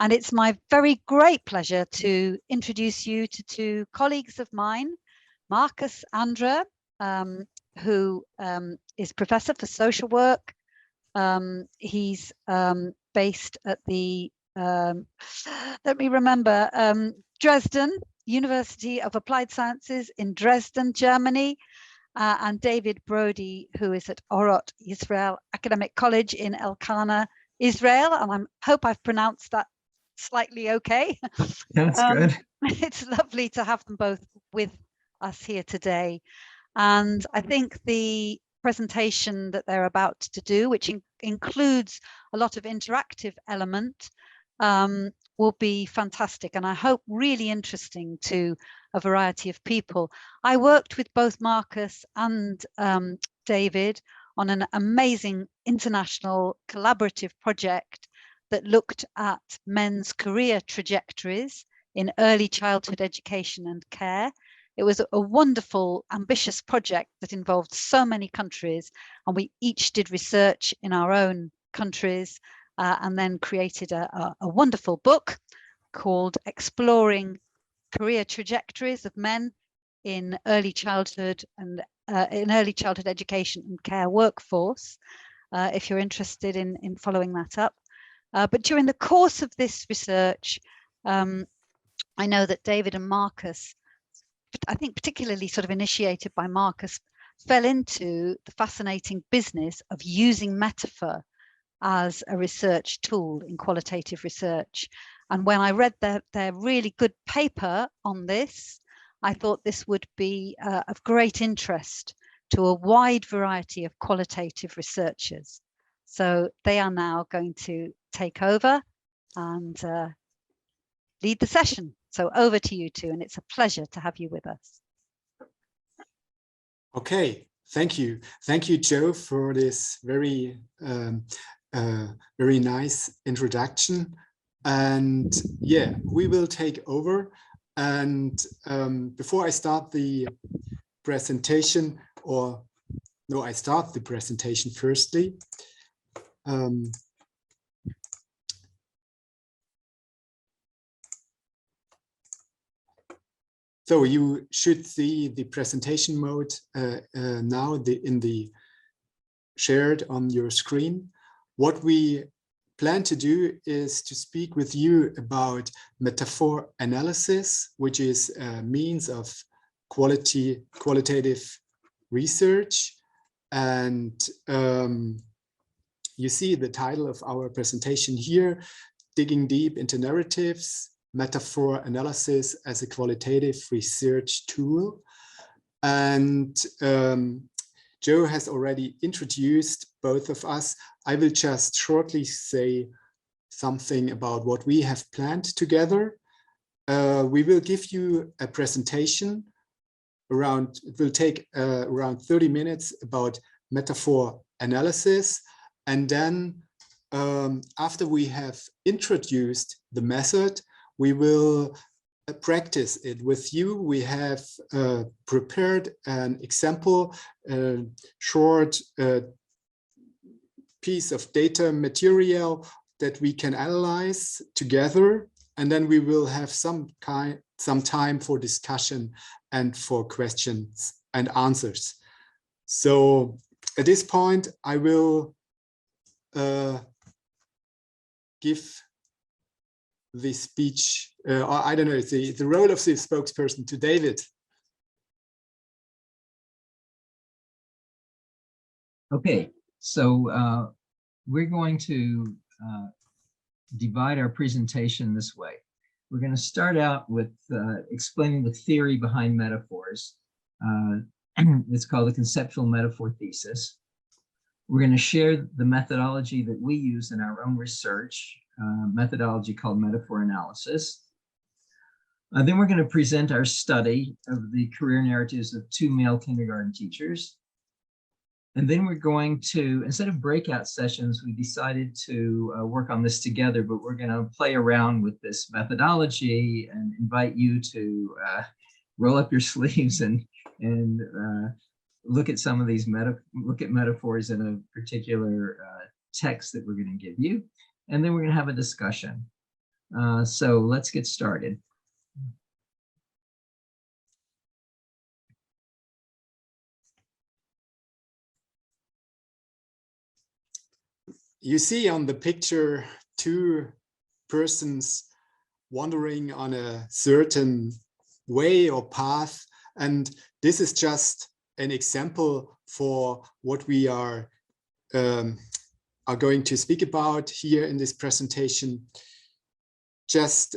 And it's my very great pleasure to introduce you to two colleagues of mine, Markus Andrä, who is Professor for Social Work. He's based at the, let me remember, Dresden, University of Applied Sciences in Dresden, Germany, and David Brody, who is at Orot, Yisrael Academic College in Elkana, Israel. And I hope I've pronounced that slightly okay. That's good. It's lovely to have them both with us here today. And I think the presentation that they're about to do, which includes a lot of interactive element, will be fantastic, and I hope really interesting to a variety of people. I worked with both Markus and David on an amazing international collaborative project that looked at men's career trajectories in early childhood education and care. It was a wonderful, ambitious project that involved so many countries, and we each did research in our own countries and then created a wonderful book called Exploring Career Trajectories of Men in Early Childhood and in Early Childhood Education and Care Workforce, if you're interested in following that up. But during the course of this research, I know that David and Markus, I think particularly sort of initiated by Markus, fell into the fascinating business of using metaphor as a research tool in qualitative research. And when I read their really good paper on this, I thought this would be of great interest to a wide variety of qualitative researchers. So they are now going to take over and lead the session. So over to you two, and it's a pleasure to have you with us. Okay, thank you. Thank you, Joe, for this very nice introduction. And yeah, we will take over. And before I start the presentation, or no, I start the presentation firstly. So you should see the presentation mode now in the shared on your screen. What we plan to do is to speak with you about metaphor analysis, which is a means of qualitative research. And you see the title of our presentation here, Digging Deep into Narratives, Metaphor Analysis as a Qualitative Research Tool. And Joe has already introduced both of us. I will just shortly say something about what we have planned together. We will give you a presentation around, it will take around 30 minutes about metaphor analysis. And then after we have introduced the method, we will practice it with you. We have prepared an example, short piece of data material that we can analyze together, and then we will have some time for discussion and for questions and answers. So at this point, I will give the speech, or I don't know, the role of the spokesperson to David. Okay, so we're going to divide our presentation this way. We're going to start out with explaining the theory behind metaphors. It's called the conceptual metaphor thesis. We're going to share the methodology that we use in our own research, methodology called metaphor analysis. Then we're going to present our study of the career narratives of two male kindergarten teachers. And then we're going to, instead of breakout sessions, we decided to work on this together, but we're going to play around with this methodology and invite you to roll up your sleeves and look at some of these metaphors in a particular text that we're going to give you. And then we're going to have a discussion. So let's get started. You see on the picture two persons wandering on a certain way or path, and this is just an example for what we are going to speak about here in this presentation. Just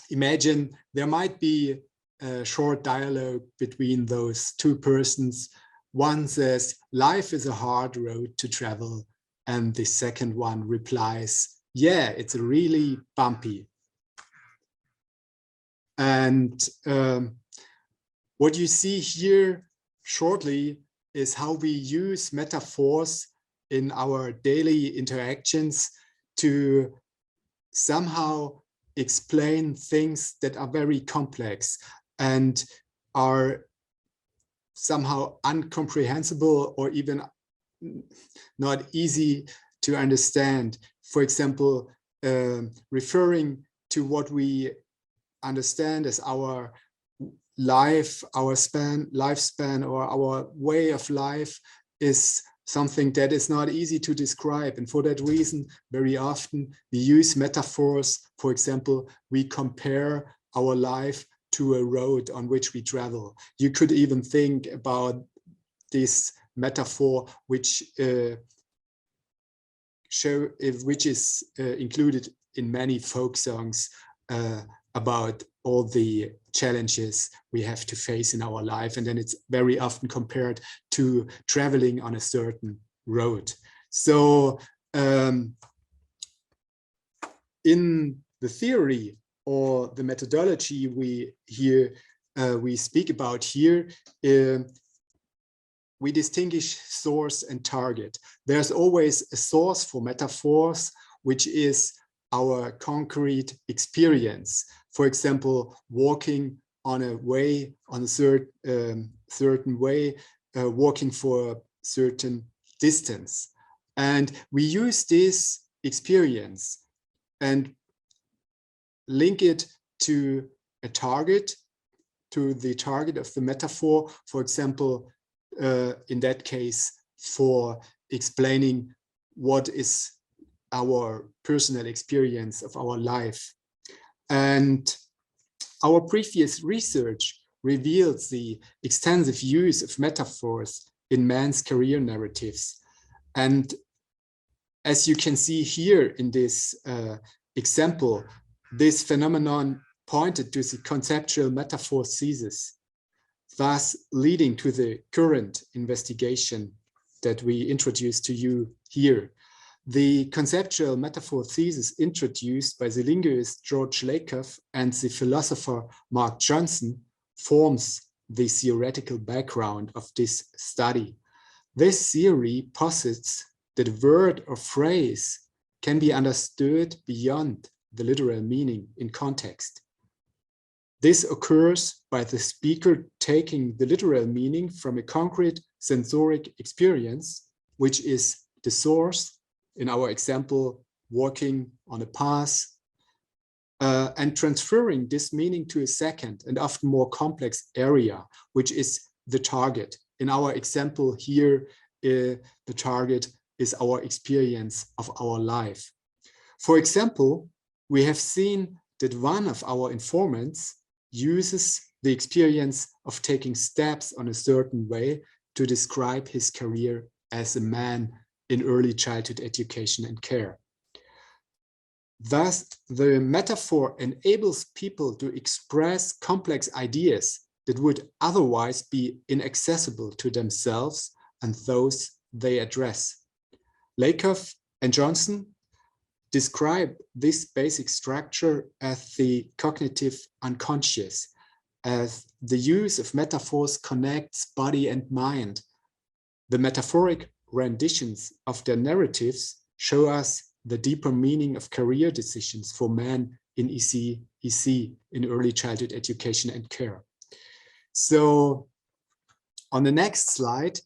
imagine there might be a short dialogue between those two persons. One says, "Life is a hard road to travel." And the second one replies, "Yeah, it's really bumpy." And what you see here shortly is how we use metaphors in our daily interactions to somehow explain things that are very complex and are somehow incomprehensible or even not easy to understand. For example, referring to what we understand as our life, our lifespan, or our way of life is something that is not easy to describe. And for that reason, very often we use metaphors. For example, we compare our life to a road on which we travel. You could even think about this metaphor, which is included in many folk songs about all the challenges we have to face in our life. And then it's very often compared to traveling on a certain road. So in the theory or the methodology we speak about here, we distinguish source and target. There's always a source for metaphors, which is our concrete experience. For example, walking on a way, on a certain way, walking for a certain distance. And we use this experience and link it to a target, to the target of the metaphor. For example, in that case, for explaining what is our personal experience of our life. And our previous research reveals the extensive use of metaphors in man's career narratives. And as you can see here in this example, this phenomenon pointed to the conceptual metaphor thesis, thus leading to the current investigation that we introduced to you here. The conceptual metaphor thesis introduced by the linguist George Lakoff and the philosopher Markus Johnson forms the theoretical background of this study. This theory posits that a word or phrase can be understood beyond the literal meaning in context. This occurs by the speaker taking the literal meaning from a concrete sensoric experience, which is the source, in our example, walking on a path, and transferring this meaning to a second and often more complex area, which is the target. In our example here, the target is our experience of our life. For example, we have seen that one of our informants uses the experience of taking steps on a certain way to describe his career as a man in early childhood education and care. Thus, the metaphor enables people to express complex ideas that would otherwise be inaccessible to themselves and those they address. Lakoff and Johnson describe this basic structure as the cognitive unconscious, as the use of metaphors connects body and mind. The metaphoric renditions of their narratives show us the deeper meaning of career decisions for men in EC, in early childhood education and care. So on the next slide,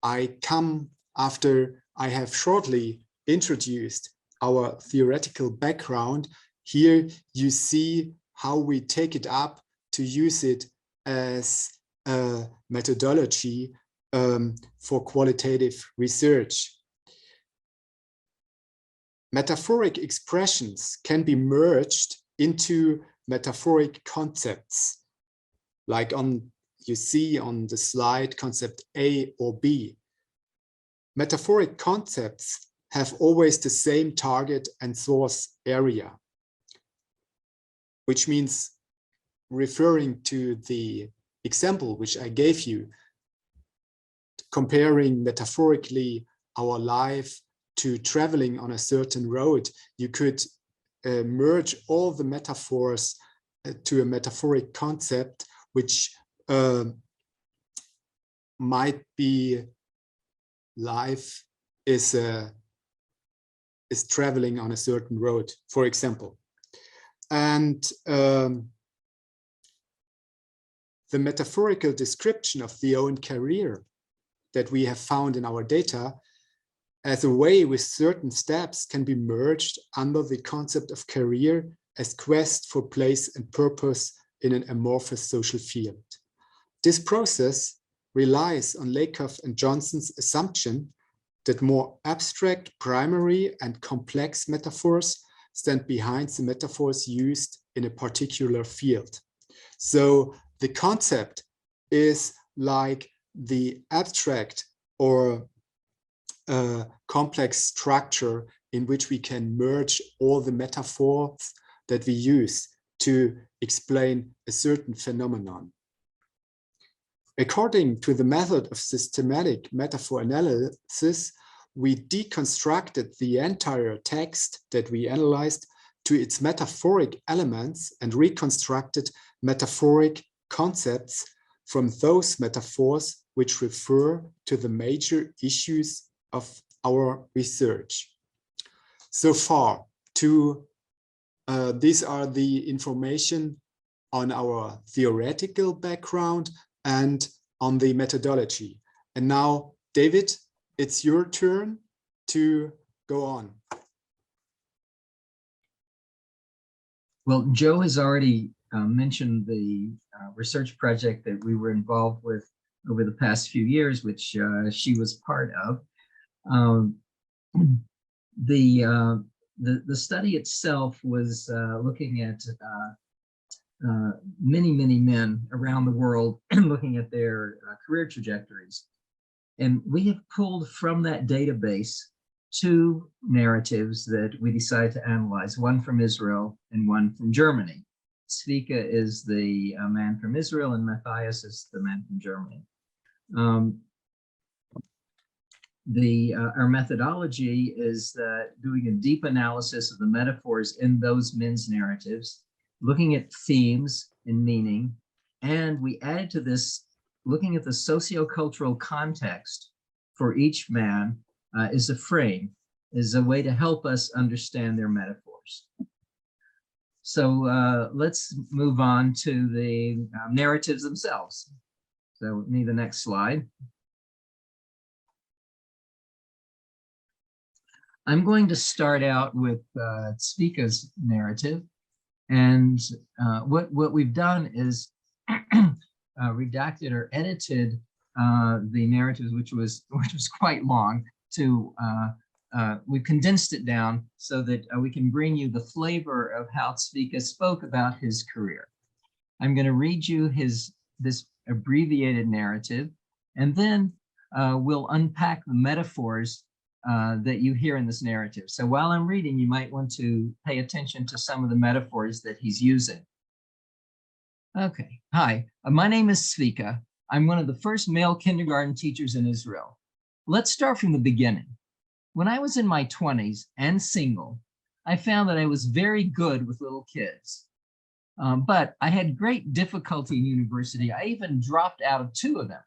I come after I have shortly introduced our theoretical background, here you see how we take it up to use it as a methodology for qualitative research. Metaphoric expressions can be merged into metaphoric concepts, like you see on the slide, concept A or B. Metaphoric concepts have always the same target and source area, which means, referring to the example which I gave you, comparing metaphorically our life to traveling on a certain road, you could merge all the metaphors to a metaphoric concept, which might be life is traveling on a certain road, for example. And the metaphorical description of the own career that we have found in our data as a way with certain steps can be merged under the concept of career as quest for place and purpose in an amorphous social field. This process relies on Lakoff and Johnson's assumption that more abstract, primary, and complex metaphors stand behind the metaphors used in a particular field. So the concept is like the abstract or complex structure in which we can merge all the metaphors that we use to explain a certain phenomenon. According to the method of systematic metaphor analysis, we deconstructed the entire text that we analyzed to its metaphoric elements and reconstructed metaphoric concepts from those metaphors which refer to the major issues of our research. So far, these are the information on our theoretical background and on the methodology. And now, David, it's your turn to go on. Well, Joe has already mentioned the research project that we were involved with over the past few years, which she was part of. The study itself was looking at many men around the world and looking at their career trajectories. And we have pulled from that database two narratives that we decided to analyze, one from Israel and one from Germany. Svika is the man from Israel and Matthias is the man from Germany. Our methodology is doing a deep analysis of the metaphors in those men's narratives, looking at themes and meaning, and we added to this, looking at the socio-cultural context for each man is a frame, is a way to help us understand their metaphors. So let's move on to the narratives themselves. So with me, the next slide. I'm going to start out with Svika's narrative. And what we've done is redacted or edited the narratives, which was quite long, to we condensed it down so that we can bring you the flavor of how Svika spoke about his career. I'm going to read you this abbreviated narrative, and then we'll unpack the metaphors that you hear in this narrative. So while I'm reading, you might want to pay attention to some of the metaphors that he's using. Okay, hi, my name is Svika. I'm one of the first male kindergarten teachers in Israel. Let's start from the beginning. When I was in my 20s and single, I found that I was very good with little kids. But I had great difficulty in university. I even dropped out of 2 of them.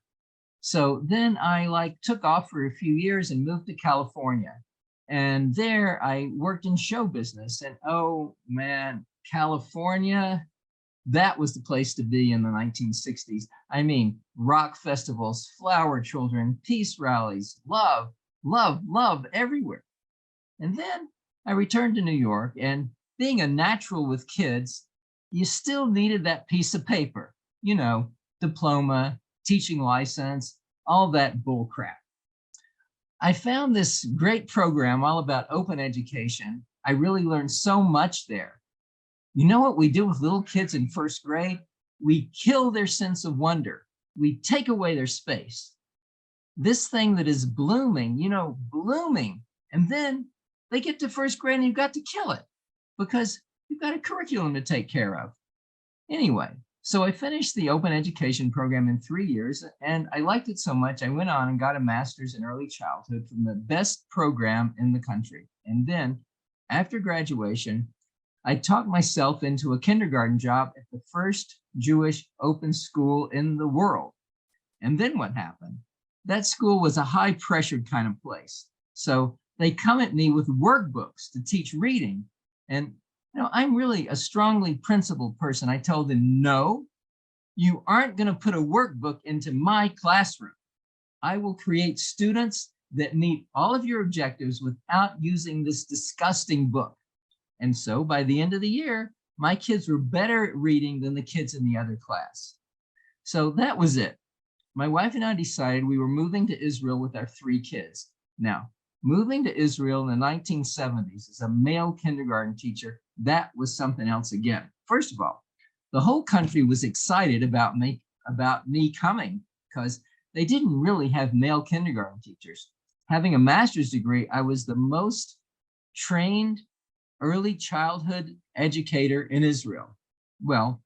So then I took off for a few years and moved to California. And there I worked in show business. And oh man, California, that was the place to be in the 1960s. I mean, rock festivals, flower children, peace rallies, love, love, love everywhere. And then I returned to New York, and being a natural with kids, you still needed that piece of paper, you know, diploma, teaching license, all that bull crap. I found this great program all about open education. I really learned so much there. You know what we do with little kids in first grade? We kill their sense of wonder. We take away their space. This thing that is blooming, you know, blooming, and then they get to first grade and you've got to kill it because you've got a curriculum to take care of. Anyway, so I finished the open education program in 3 years, and I liked it so much, I went on and got a master's in early childhood from the best program in the country. And then after graduation, I talked myself into a kindergarten job at the first Jewish open school in the world. And then what happened? That school was a high-pressured kind of place. So they come at me with workbooks to teach reading. And you know, I'm really a strongly principled person. I told them, no, you aren't going to put a workbook into my classroom. I will create students that meet all of your objectives without using this disgusting book. And so by the end of the year, my kids were better at reading than the kids in the other class. So that was it. My wife and I decided we were moving to Israel with our 3 kids. Now, moving to Israel in the 1970s as a male kindergarten teacher, that was something else again. First of all, the whole country was excited about me coming because they didn't really have male kindergarten teachers. Having a master's degree, I was the most trained early childhood educator in Israel. Well,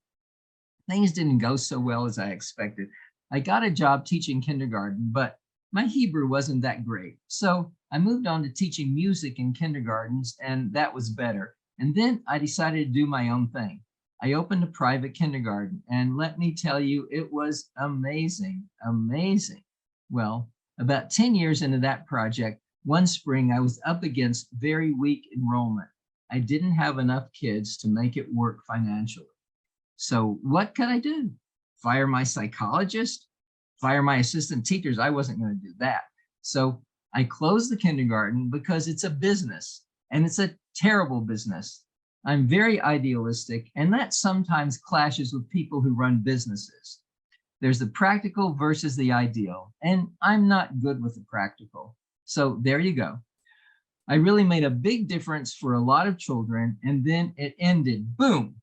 things didn't go so well as I expected. I got a job teaching kindergarten, but my Hebrew wasn't that great. So I moved on to teaching music in kindergartens, and that was better. And then I decided to do my own thing. I opened a private kindergarten, and let me tell you, it was amazing, amazing. Well, about 10 years into that project, one spring I was up against very weak enrollment. I didn't have enough kids to make it work financially. So what could I do? Fire my psychologist? Fire my assistant teachers? I wasn't going to do that. So I closed the kindergarten because it's a business, and it's a terrible business. I'm very idealistic, and that sometimes clashes with people who run businesses. There's the practical versus the ideal, and I'm not good with the practical. So there you go. I really made a big difference for a lot of children, and then it ended, boom.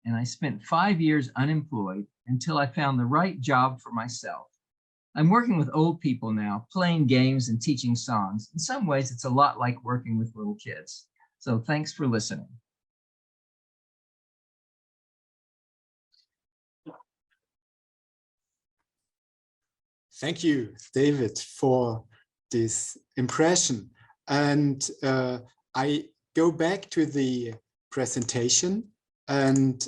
And I spent 5 years unemployed until I found the right job for myself. I'm working with old people now, playing games and teaching songs. In some ways, it's a lot like working with little kids. So thanks for listening. Thank you, David, for this impression. And I go back to the presentation, and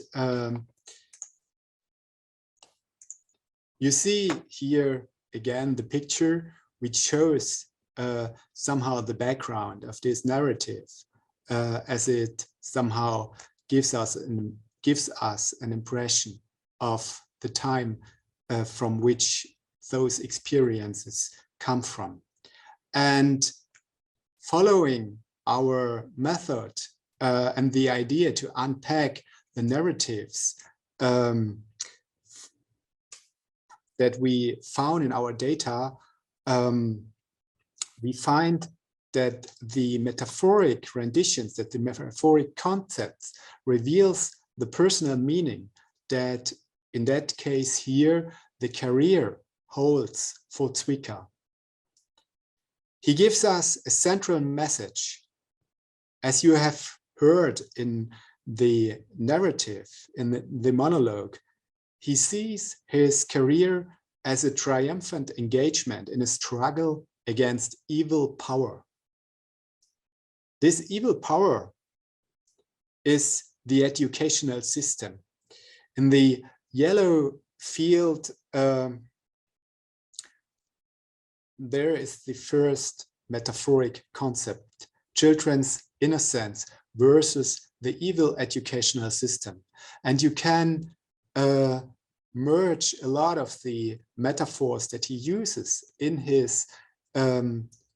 you see here again the picture which shows somehow the background of this narrative, as it somehow gives us an impression of the time from which those experiences come from. And following our method and the idea to unpack the narratives that we found in our data, we find that the metaphoric renditions, that the metaphoric concepts reveals the personal meaning that in that case here, the career holds for Zwicker. He gives us a central message. As you have heard in the narrative, in the monologue, he sees his career as a triumphant engagement in a struggle against evil power. This evil power is the educational system. In the yellow field, there is the first metaphoric concept, children's innocence versus the evil educational system. And you can merge a lot of the metaphors that he uses in his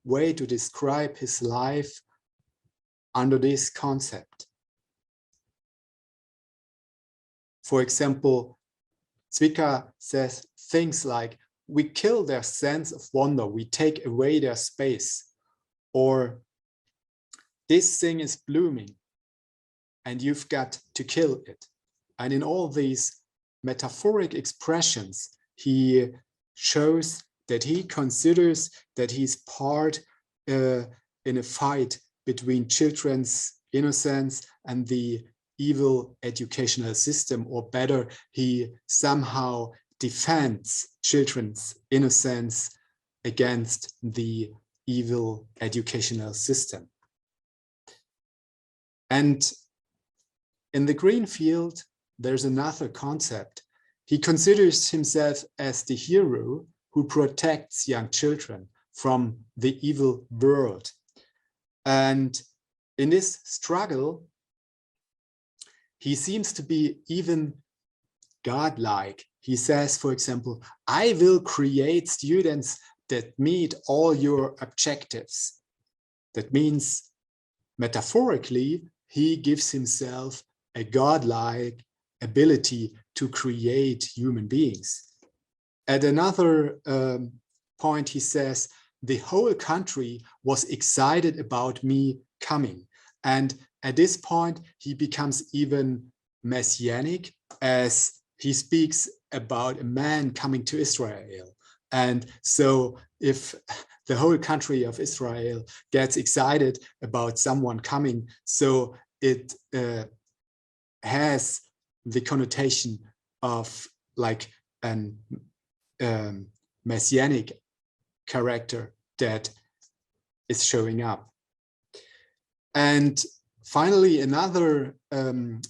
way to describe his life under this concept. For example, Zwicker says things like, we kill their sense of wonder, we take away their space, or this thing is blooming and you've got to kill it. And in all these metaphoric expressions, he shows that he considers that he's part in a fight between children's innocence and the evil educational system, or better, he somehow defends children's innocence against the evil educational system. And in the green field, there's another concept. He considers himself as the hero who protects young children from the evil world. And in this struggle, he seems to be even godlike. He says, for example, I will create students that meet all your objectives. That means, metaphorically, he gives himself a godlike ability to create human beings. At another point, he says, the whole country was excited about me coming. And at this point, he becomes even messianic, as he speaks about a man coming to Israel. And so if the whole country of Israel gets excited about someone coming, so it has the connotation of like an messianic character that is showing up. And finally, another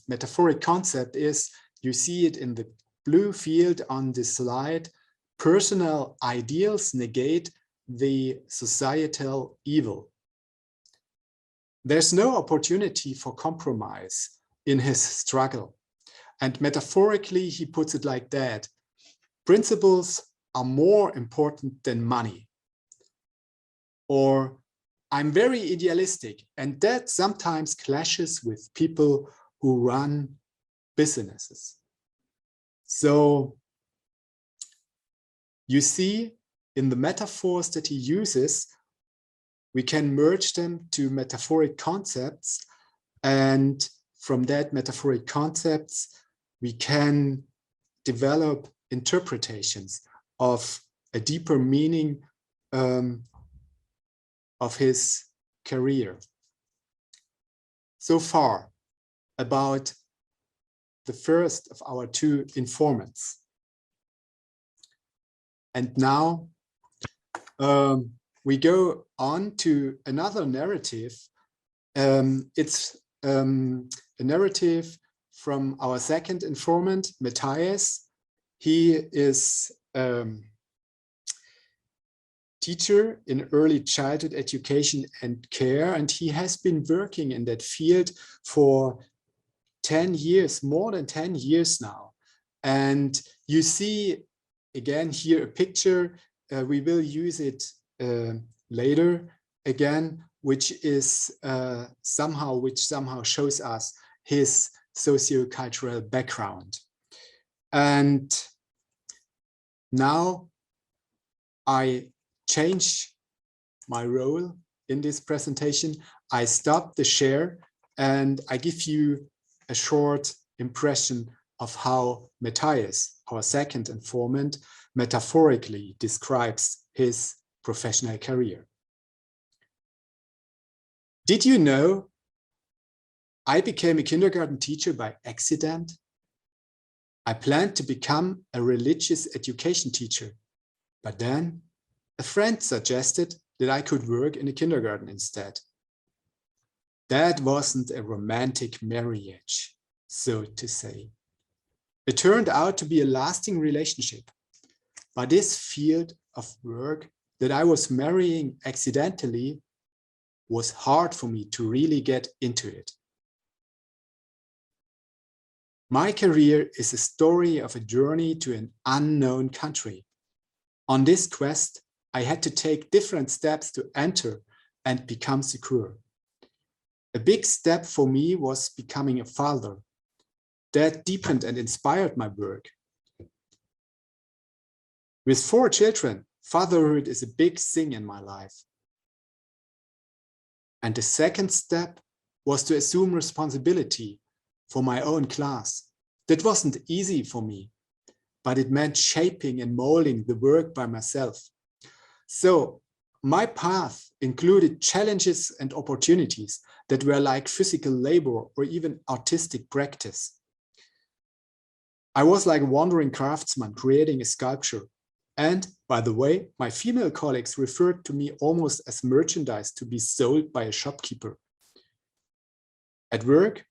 metaphoric concept is, you see it in the blue field on the slide, personal ideals negate the societal evil. There's no opportunity for compromise in his struggle. And metaphorically, he puts it like that: principles are more important than money. Or, I'm very idealistic, and that sometimes clashes with people who run businesses. So you see, in the metaphors that he uses, we can merge them to metaphoric concepts, and from that metaphoric concepts, we can develop interpretations of a deeper meaning of his career. So far about the first of our two informants. And now we go on to another narrative. It's a narrative from our second informant, Matthias. He is teacher in early childhood education and care, and he has been working in that field for 10 years, more than 10 years now. And you see again here a picture, we will use it later again, which is somehow shows us his socio-cultural background. And now I change my role in this presentation. I stop the share and I give you a short impression of how Matthias, our second informant, metaphorically describes his professional career. Did you know I became a kindergarten teacher by accident? I planned to become a religious education teacher, but then a friend suggested that I could work in a kindergarten instead. That wasn't a romantic marriage, so to say. It turned out to be a lasting relationship. But this field of work that I was marrying accidentally was hard for me to really get into it. My career is a story of a journey to an unknown country. On this quest, I had to take different steps to enter and become secure. A big step for me was becoming a father. That deepened and inspired my work. With 4 children, fatherhood is a big thing in my life. And the second step was to assume responsibility for my own class. That wasn't easy for me, but it meant shaping and molding the work by myself. So my path included challenges and opportunities that were like physical labor or even artistic practice. I was like a wandering craftsman creating a sculpture. And by the way, my female colleagues referred to me almost as merchandise to be sold by a shopkeeper. At work,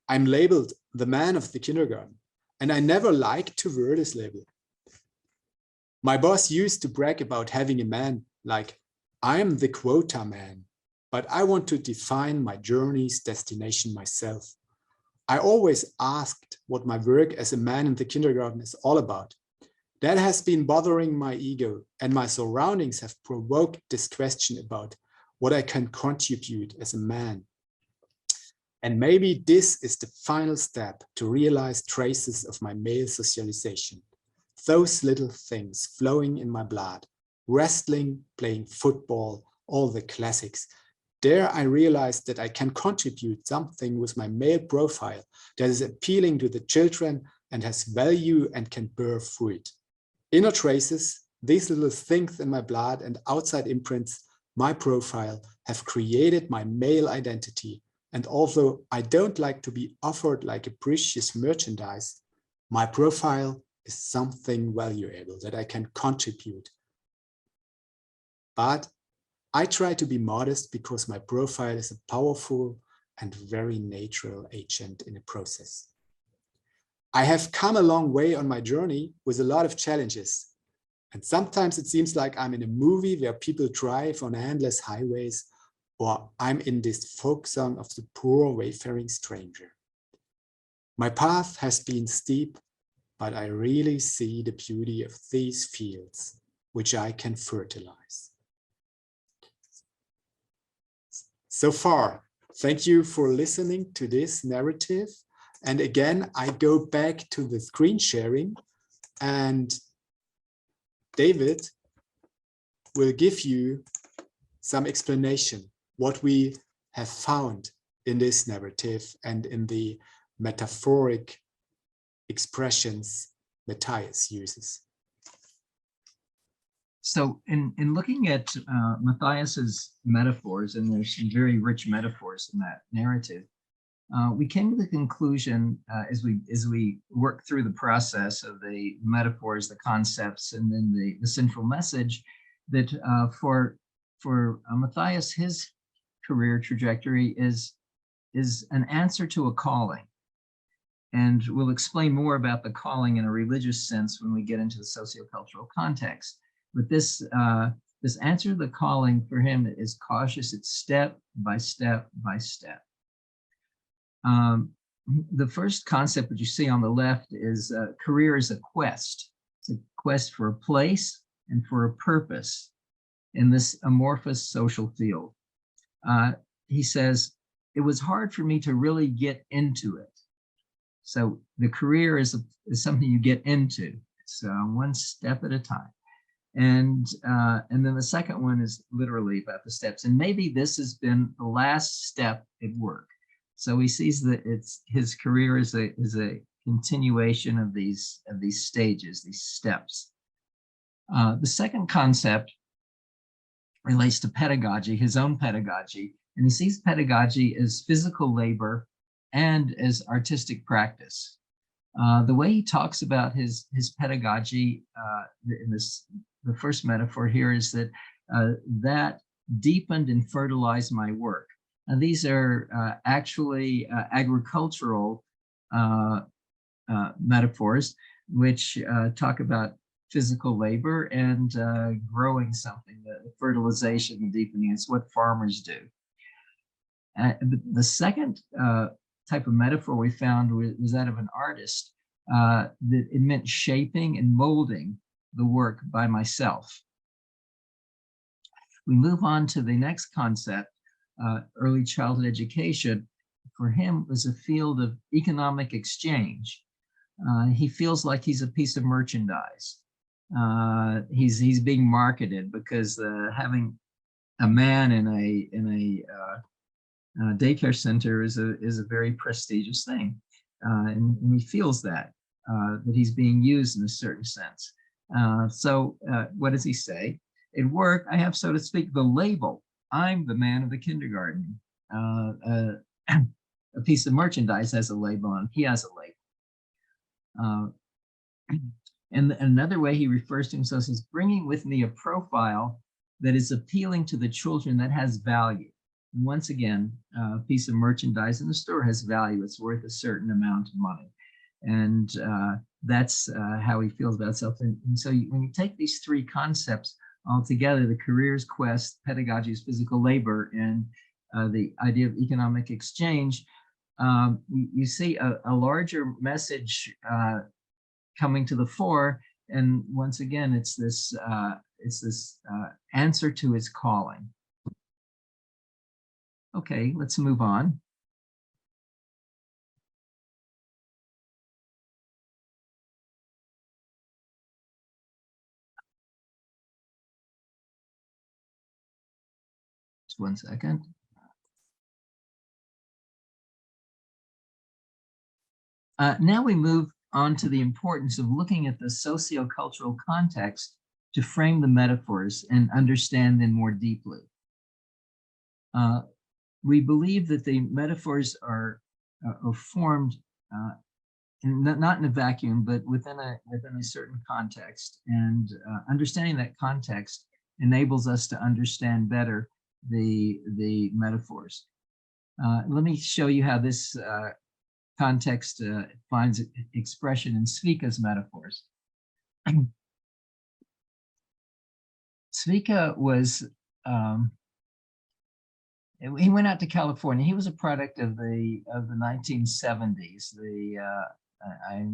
I'm labeled the man of the kindergarten, and I never liked to wear this label. My boss used to brag about having a man, like, I'm the quota man, but I want to define my journey's destination myself. I always asked what my work as a man in the kindergarten is all about. That has been bothering my ego, and my surroundings have provoked this question about what I can contribute as a man. And maybe this is the final step to realize traces of my male socialization. Those little things flowing in my blood, wrestling, playing football, all the classics. There I realized that I can contribute something with my male profile that is appealing to the children and has value and can bear fruit. Inner traces, these little things in my blood and outside imprints, my profile, have created my male identity. And although I don't like to be offered like a precious merchandise, my profile is something valuable that I can contribute. But I try to be modest because my profile is a powerful and very natural agent in a process. I have come a long way on my journey with a lot of challenges. And sometimes it seems like I'm in a movie where people drive on endless highways, or I'm in this folk song of the poor wayfaring stranger. My path has been steep, but I really see the beauty of these fields, which I can fertilize. So far, thank you for listening to this narrative. And again, I go back to the screen sharing, and David will give you some explanation what we have found in this narrative and in the metaphoric expressions Matthias uses. So in looking at Matthias's metaphors, and there's some very rich metaphors in that narrative, we came to the conclusion as we work through the process of the metaphors, the concepts, and then the central message, that for Matthias, his career trajectory is an answer to a calling. And we'll explain more about the calling in a religious sense when we get into the socio-cultural context. But this answer to the calling for him is cautious. It's step by step by step. The first concept that you see on the left is career is a quest. It's a quest for a place and for a purpose in this amorphous social field. He says, it was hard for me to really get into it. So the career is something you get into. It's one step at a time. And then the second one is literally about the steps. And maybe this has been the last step at work. So he sees that his career is a continuation of these stages, these steps. The second concept relates to pedagogy, his own pedagogy, and he sees pedagogy as physical labor and as artistic practice. The way he talks about his pedagogy in the first metaphor here is that that deepened and fertilized my work. And these are actually agricultural metaphors, which talk about physical labor and growing something, the fertilization, the deepening. It's what farmers do. The second type of metaphor we found was that of an artist, that it meant shaping and molding the work by myself. We move on to the next concept, early childhood education, for him, was a field of economic exchange. He feels like he's a piece of merchandise. He's being marketed because having a man in a daycare center is a very prestigious thing, and he feels that he's being used in a certain sense. So what does he say? At work, I have, so to speak, the label. I'm the man of the kindergarten. A piece of merchandise has a label on it. He has a label. And another way he refers to himself is bringing with me a profile that is appealing to the children, that has value. And once again, a piece of merchandise in the store has value. It's worth a certain amount of money. And that's how he feels about himself. And so when you take these three concepts all together, the careers quest, pedagogy is physical labor, and the idea of economic exchange, you see a larger message coming to the fore. And once again, it's this answer to his calling. Okay, let's move on. Just 1 second. Now we move on to the importance of looking at the socio-cultural context to frame the metaphors and understand them more deeply. We believe that the metaphors are formed not in a vacuum, but within a certain context, and understanding that context enables us to understand better the metaphors. Let me show you how this context finds expression in Svika's metaphors. Svika was, he went out to California. He was a product of the 1970s. I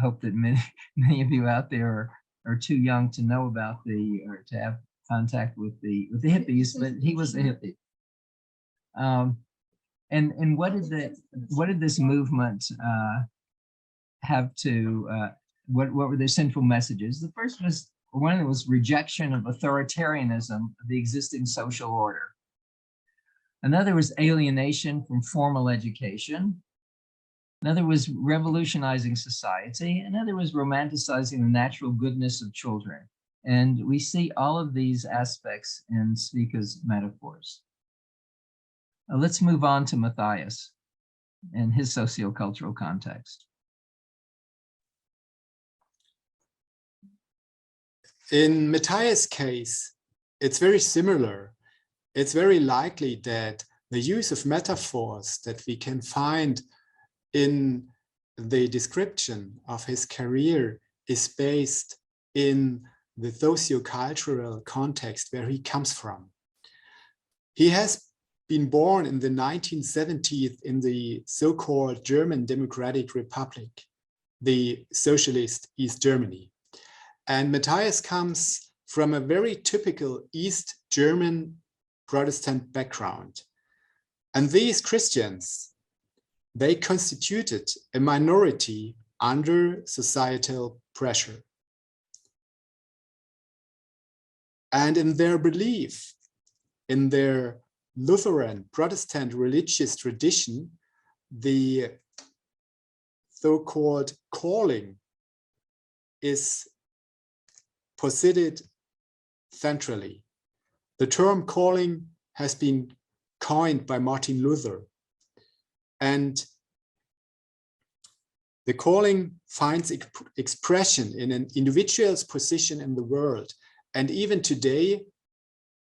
hope that many of you out there are too young to know about or to have contact with the hippies, but he was a hippie. And what did this movement have to? What were their central messages? The first was one was rejection of authoritarianism of the existing social order. Another was alienation from formal education. Another was revolutionizing society. Another was romanticizing the natural goodness of children. And we see all of these aspects in Svika's metaphors. Let's move on to Matthias and his sociocultural context. In Matthias' case, it's very similar. It's very likely that the use of metaphors that we can find in the description of his career is based in the socio-cultural context where he comes from. He has been born in the 1970s in the so-called German Democratic Republic, the socialist East Germany. And Matthias comes from a very typical East German Protestant background. And these Christians, they constituted a minority under societal pressure. And in their belief, in their Lutheran Protestant religious tradition, the so-called calling is posited centrally. The term calling has been coined by Martin Luther. And the calling finds expression in an individual's position in the world. And even today,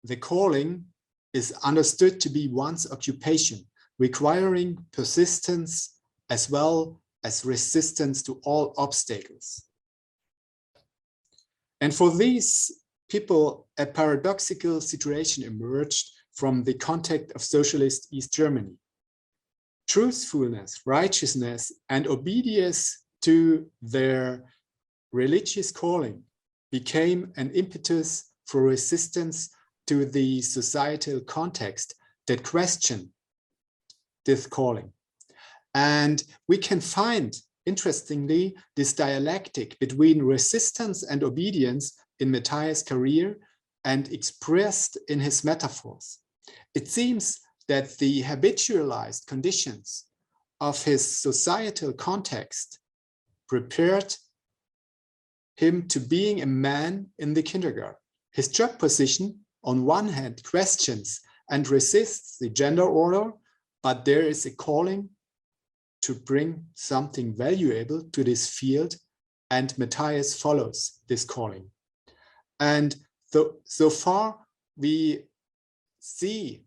the calling is understood to be one's occupation, requiring persistence as well as resistance to all obstacles. And for these people, a paradoxical situation emerged from the context of socialist East Germany. Truthfulness, righteousness, and obedience to their religious calling became an impetus for resistance to the societal context that question this calling. And we can find, interestingly, this dialectic between resistance and obedience in Matthias' career and expressed in his metaphors. It seems that the habitualized conditions of his societal context prepared him to being a man in the kindergarten. His job position, on one hand, questions and resists the gender order, but there is a calling to bring something valuable to this field, and Matthias follows this calling. And so far, we see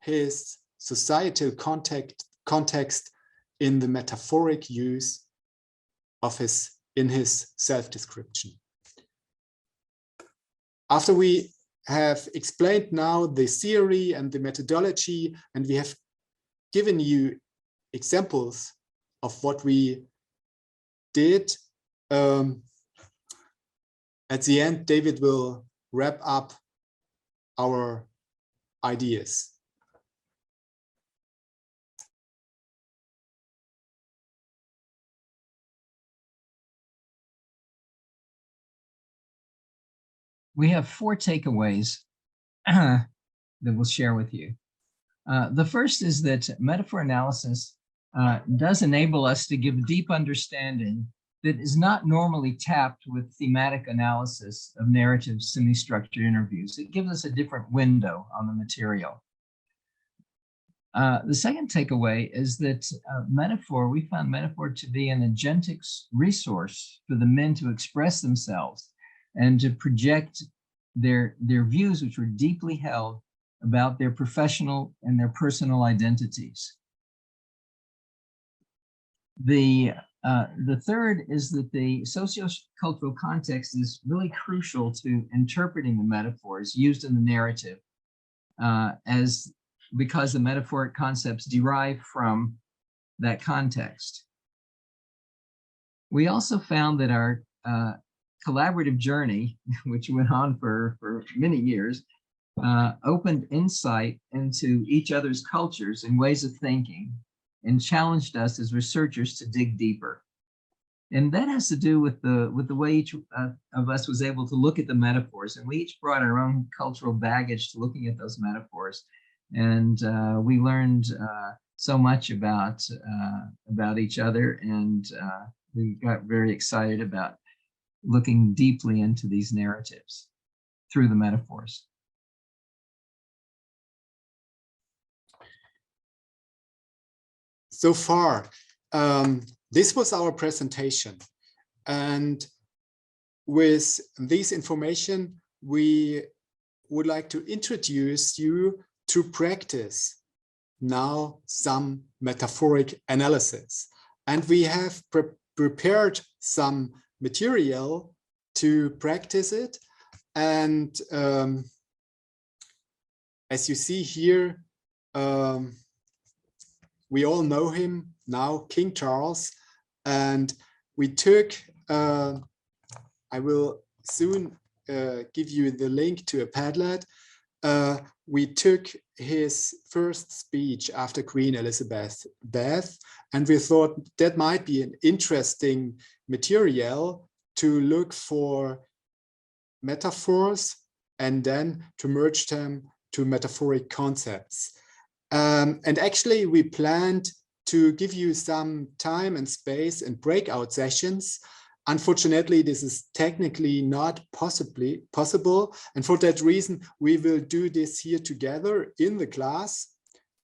his societal context in the metaphoric use of in his self-description. After we have explained now the theory and the methodology, and we have given you examples of what we did, at the end, David will wrap up our ideas. We have 4 takeaways that we'll share with you. The first is that metaphor analysis does enable us to give deep understanding that is not normally tapped with thematic analysis of narrative semi-structured interviews. It gives us a different window on the material. The second takeaway is that we found metaphor to be an agentic resource for the men to express themselves and to project their views, which were deeply held about their professional and their personal identities. The third is that the socio-cultural context is really crucial to interpreting the metaphors used in the narrative, because the metaphoric concepts derive from that context. We also found that our collaborative journey, which went on for many years, opened insight into each other's cultures and ways of thinking, and challenged us as researchers to dig deeper. And that has to do with the way each of us was able to look at the metaphors, and we each brought our own cultural baggage to looking at those metaphors. And we learned so much about each other, and we got very excited about looking deeply into these narratives through the metaphors. So far, this was our presentation. And with this information, we would like to introduce you to practice now some metaphoric analysis. And we have prepared some material to practice it. And as you see here, we all know him now, King Charles, and we took, I will soon give you the link to a Padlet. We took his first speech after Queen Elizabeth's death, and we thought that might be an interesting material to look for metaphors and then to merge them to metaphoric concepts. And actually, we planned to give you some time and space and breakout sessions. Unfortunately, this is technically not possible. And for that reason, we will do this here together in the class.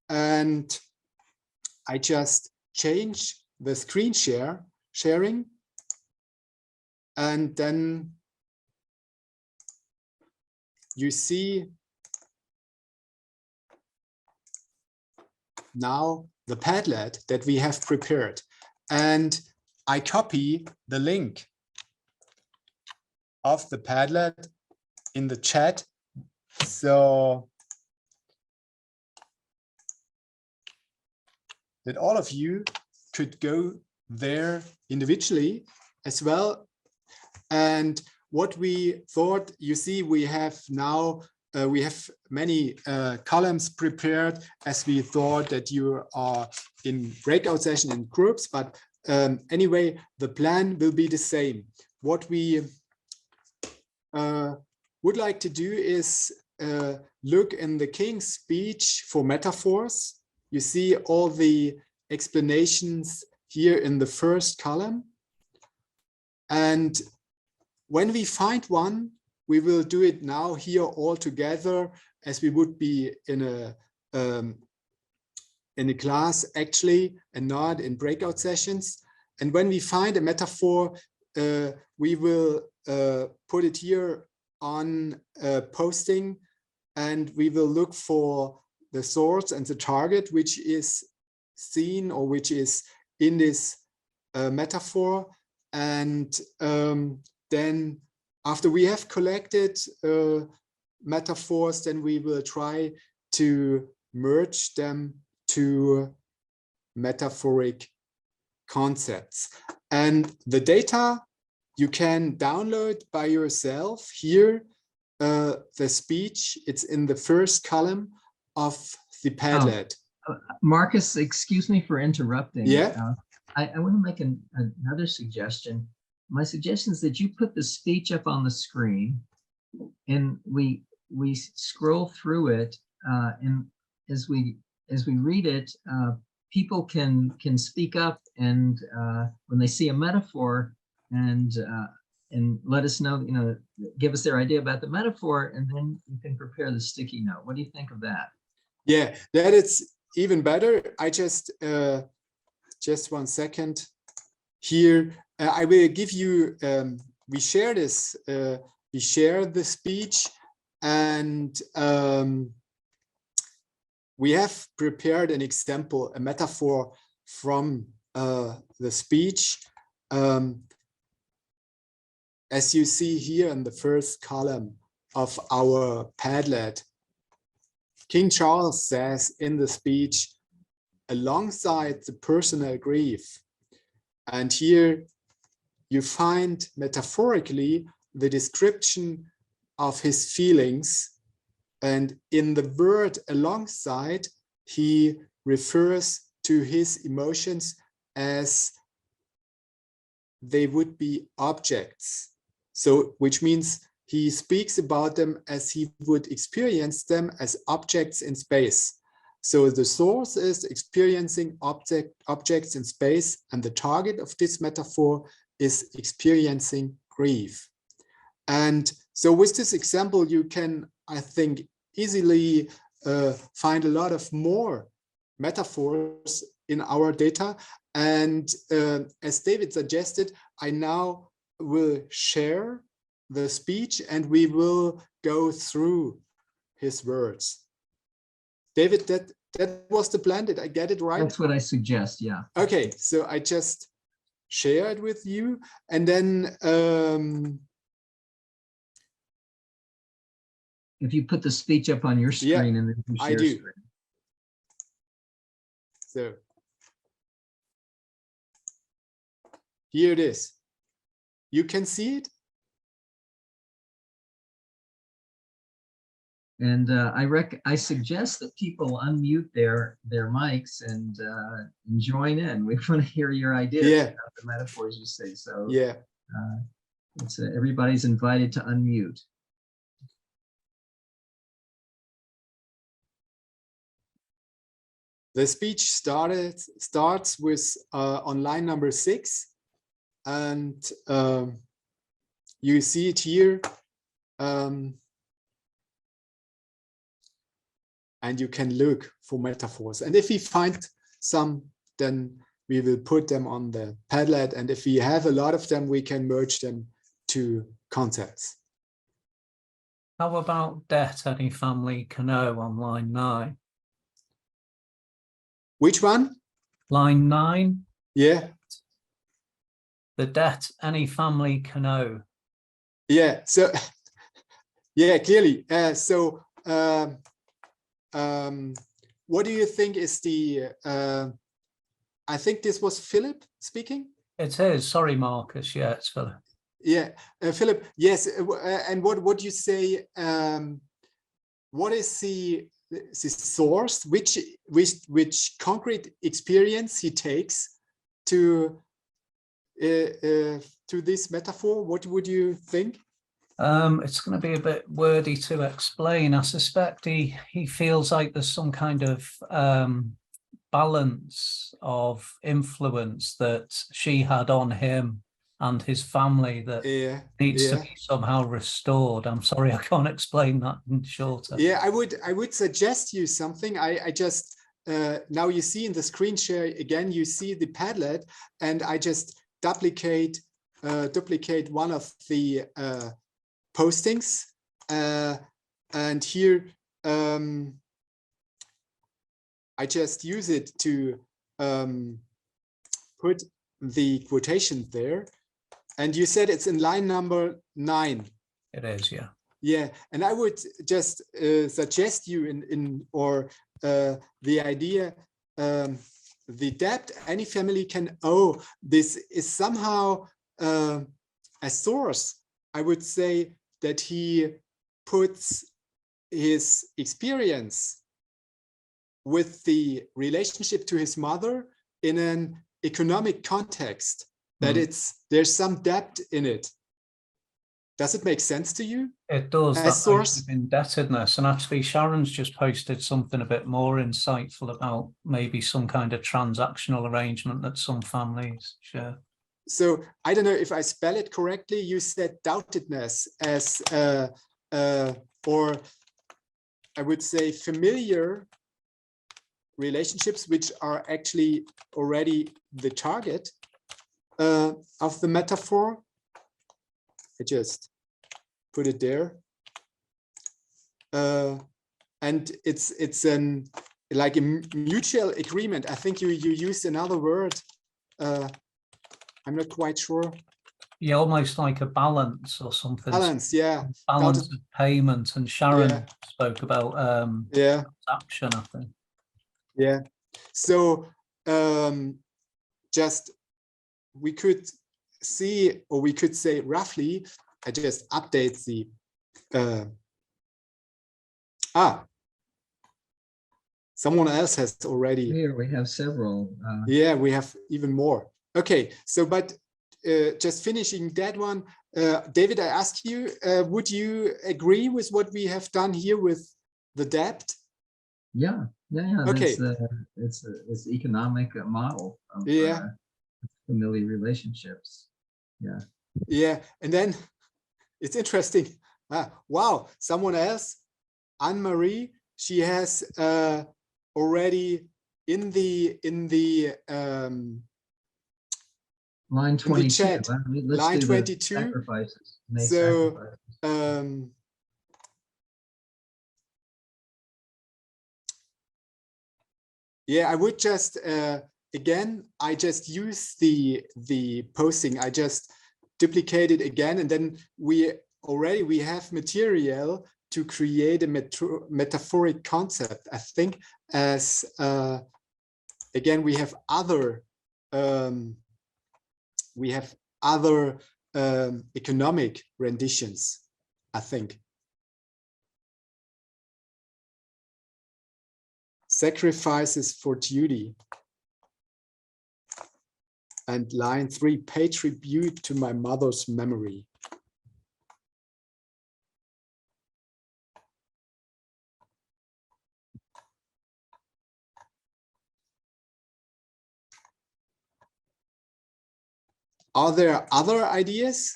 And I just change the screen sharing. And then you see now the Padlet that we have prepared. And I copy the link of the Padlet in the chat, so that all of you could go there individually as well. And what we thought, you see, we have now we have many columns prepared, as we thought that you are in breakout session in groups, but anyway, the plan will be the same. What we would like to do is look in the King's speech for metaphors. You see all the explanations here in the first column. And when we find one, we will do it now here all together, as we would be in a class actually, and not in breakout sessions. And when we find a metaphor, we will put it here on posting, and we will look for the source and the target which is seen or which is in this metaphor. And then after we have collected metaphors, then we will try to merge them to metaphoric concepts. And the data you can download by yourself here. The speech, it's in the first column of the Padlet. Marcus, excuse me for interrupting. Yeah. I want to make another suggestion. My suggestion is that you put the speech up on the screen, and we scroll through it, and as we read it, people can speak up, and when they see a metaphor, and let us know, give us their idea about the metaphor, and then you can prepare the sticky note. What do you think of that? Yeah, that is even better. I just 1 second here. I will give you, we share this, we share the speech, and we have prepared an example, a metaphor from the speech. As you see here in the first column of our Padlet, King Charles says in the speech, alongside the personal grief. And here you find metaphorically the description of his feelings. And in the word alongside, he refers to his emotions as they would be objects. So, which means he speaks about them as he would experience them as objects in space. So the source is experiencing objects in space, and the target of this metaphor is experiencing grief. And so with this example, you can, I think, easily find a lot of more metaphors in our data. And as David suggested, I now will share the speech and we will go through his words. David, that was the plan. Did I get it right? That's what I suggest, yeah. Okay, so I just share it with you, and then if you put the speech up on your screen, yeah, and then you share I do. screen. So here it is. You can see it. And I suggest that people unmute their mics and join in. We want to hear your ideas about the metaphors you say. So yeah, everybody's invited to unmute. The speech starts with on line number 6, and you see it here. And you can look for metaphors. And if we find some, then we will put them on the Padlet. And if we have a lot of them, we can merge them to concepts. How about debt any family can owe on line 9? Which one? Line 9. Yeah. The debt any family can owe. Yeah. So, yeah, clearly. What do you think is the, I think this was Philip speaking? It is, sorry, Marcus, yeah, it's Philip. Yeah, Philip, yes, and what you say, what is the source, which concrete experience he takes to this metaphor? What would you think? It's going to be a bit wordy to explain. I suspect he feels like there's some kind of balance of influence that she had on him and his family that needs to be somehow restored. I'm sorry, I can't explain that in shorter. Yeah, I would suggest you something. I just now you see in the screen share again, you see the Padlet, and I just duplicate one of the postings, and here I just use it to put the quotation there. And you said it's in line number 9. It is, yeah. Yeah, and I would just suggest you the idea, the debt any family can owe. This is somehow a source. I would say that he puts his experience with the relationship to his mother in an economic context, that there's some debt in it. Does it make sense to you? It does. As source of indebtedness. And actually Sharon's just posted something a bit more insightful about maybe some kind of transactional arrangement that some families share. So I don't know if I spell it correctly. You said doubtedness as or I would say familiar relationships, which are actually already the target of the metaphor. I just put it there, and it's an like a mutual agreement. I think you used another word. I'm not quite sure. Yeah, almost like a balance or something. Balance, yeah. Balance of payment. And Sharon spoke about transaction, I think. Yeah. So just we could see, or we could say roughly, I just update the someone else has already. Here we have several. Yeah, we have even more. Okay, so but just finishing that one, David, I asked you, would you agree with what we have done here with the debt? Yeah. Okay. It's economic model of familiar relationships. Yeah. Yeah, and then it's interesting. Wow, someone else, Anne-Marie, she has already in the line 22. Chat, line 22. Sacrifices. So yeah, I would just again, I just use the posting. I just duplicate it again, and then we have material to create a metaphoric concept. I think as again we have other economic renditions, I think. Sacrifices for duty. And line 3, pay tribute to my mother's memory. Are there other ideas?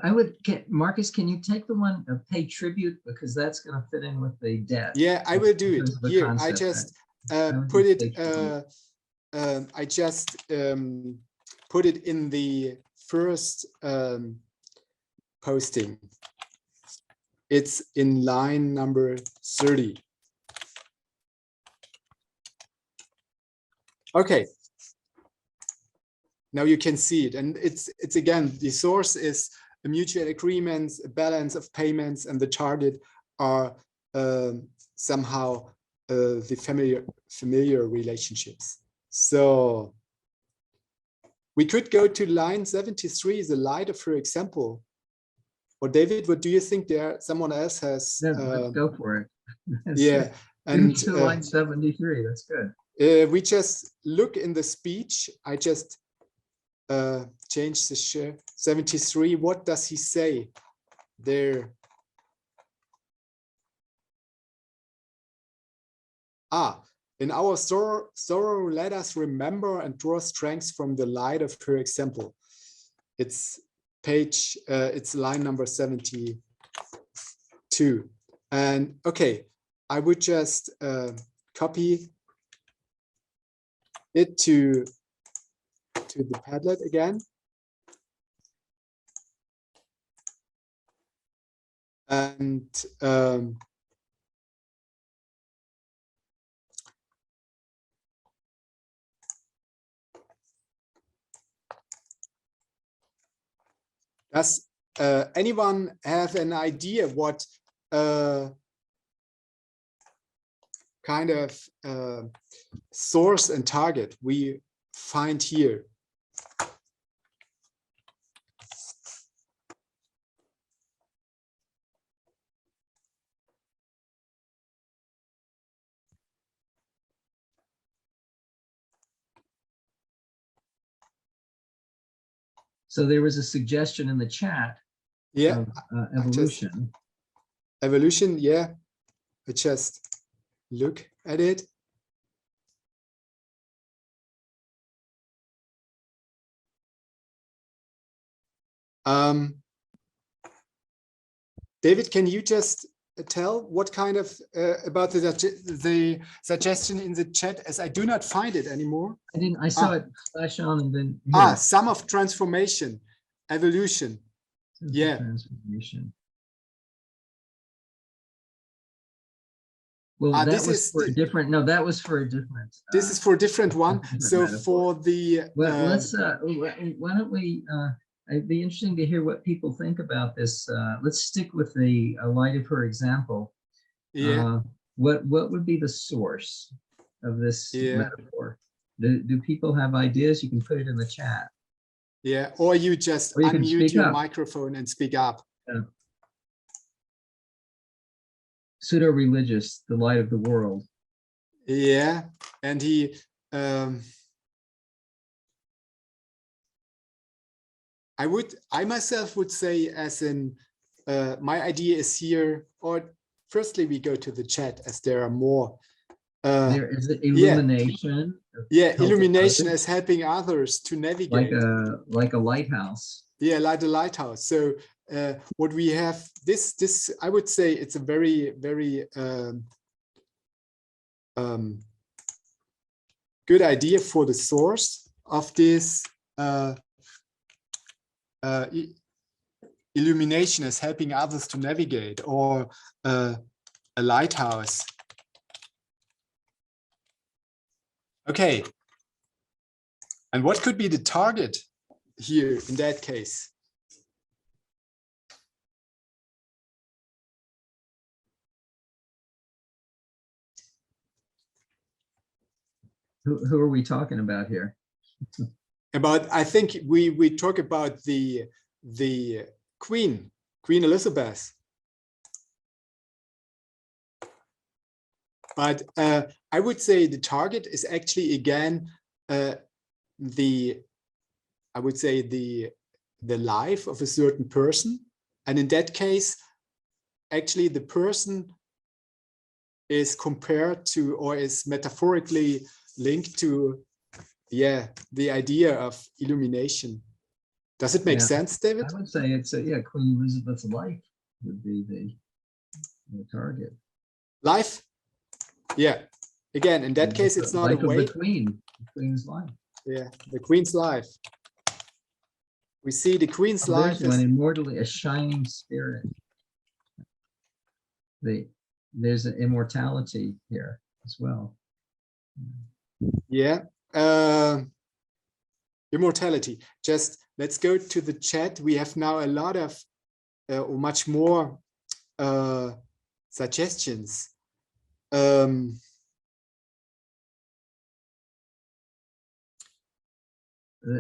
I would get Marcus. Can you take the one of pay tribute, because that's going to fit in with the debt? Yeah, I will do it here. I just put it. I just put it in the first posting. It's in line number 30. Okay. Now you can see it, and it's again, the source is a mutual agreements, a balance of payments, and the target are somehow the familiar relationships. So we could go to line 73, the light of her example. or David, what do you think there? Someone else has. Let's go for it. Yeah. And line 73, that's good. We just look in the speech. I just changed the share. 73, what does he say there? In our sorrow, let us remember and draw strength from the light of her example. It's page, it's line number 72. And okay, I would just copy it to the Padlet again. And does anyone have an idea what kind of source and target we find here? So there was a suggestion in the chat. Yeah, of, evolution. Evolution, yeah. I just look at it. David, can you just tell what kind of about the suggestion in the chat, as I do not find it anymore? I didn't. I saw it flash on and then. Here. Sum of transformation, evolution. Yeah. Transformation. Well, that this was is for a different. No, that was for a different. This is for a different one. So metaphor. for the. Well, let's. Why don't we? It'd be interesting to hear what people think about this. Let's stick with the light of her example. Yeah. What would be the source of this metaphor? Do people have ideas? You can put it in the chat. Yeah, or you just unmute your microphone and speak up. Yeah. Pseudo-religious, the light of the world. Yeah, and he. I myself would say, as in, my idea is here, or firstly we go to the chat as there are more. There is illumination. Yeah, illumination as helping others to navigate. Like a lighthouse. Yeah, like a lighthouse. So what we have, this I would say it's a very, very good idea for the source of this illumination as helping others to navigate, or a lighthouse. Okay. And what could be the target here in that case? Who are we talking about here? About, I think we talk about the Queen Elizabeth. But I would say the target is actually again I would say the life of a certain person, and in that case, actually the person is compared to, or is metaphorically linked to, the idea of illumination. Does it make sense, David? I would say it's Queen Elizabeth's life would be the target. Life. Yeah, again, in that case, it's not a way. The Queen's life. Yeah, the Queen's life. We see the Queen's life as immortally a shining spirit. There's an immortality here as well. Yeah, immortality. Just let's go to the chat. We have now a lot of, or much more suggestions.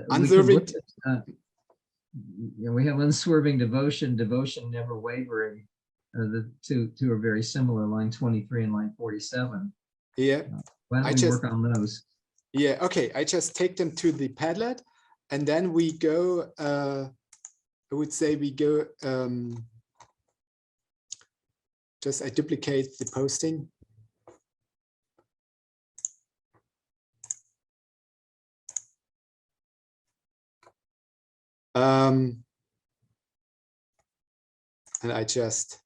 Unserving. we have unswerving devotion, devotion never wavering. The two are very similar, line 23 and line 47. Yeah. Why don't we work on those? Yeah, okay. I just take them to the Padlet, and then we go, I would say we go, I duplicate the posting. And I just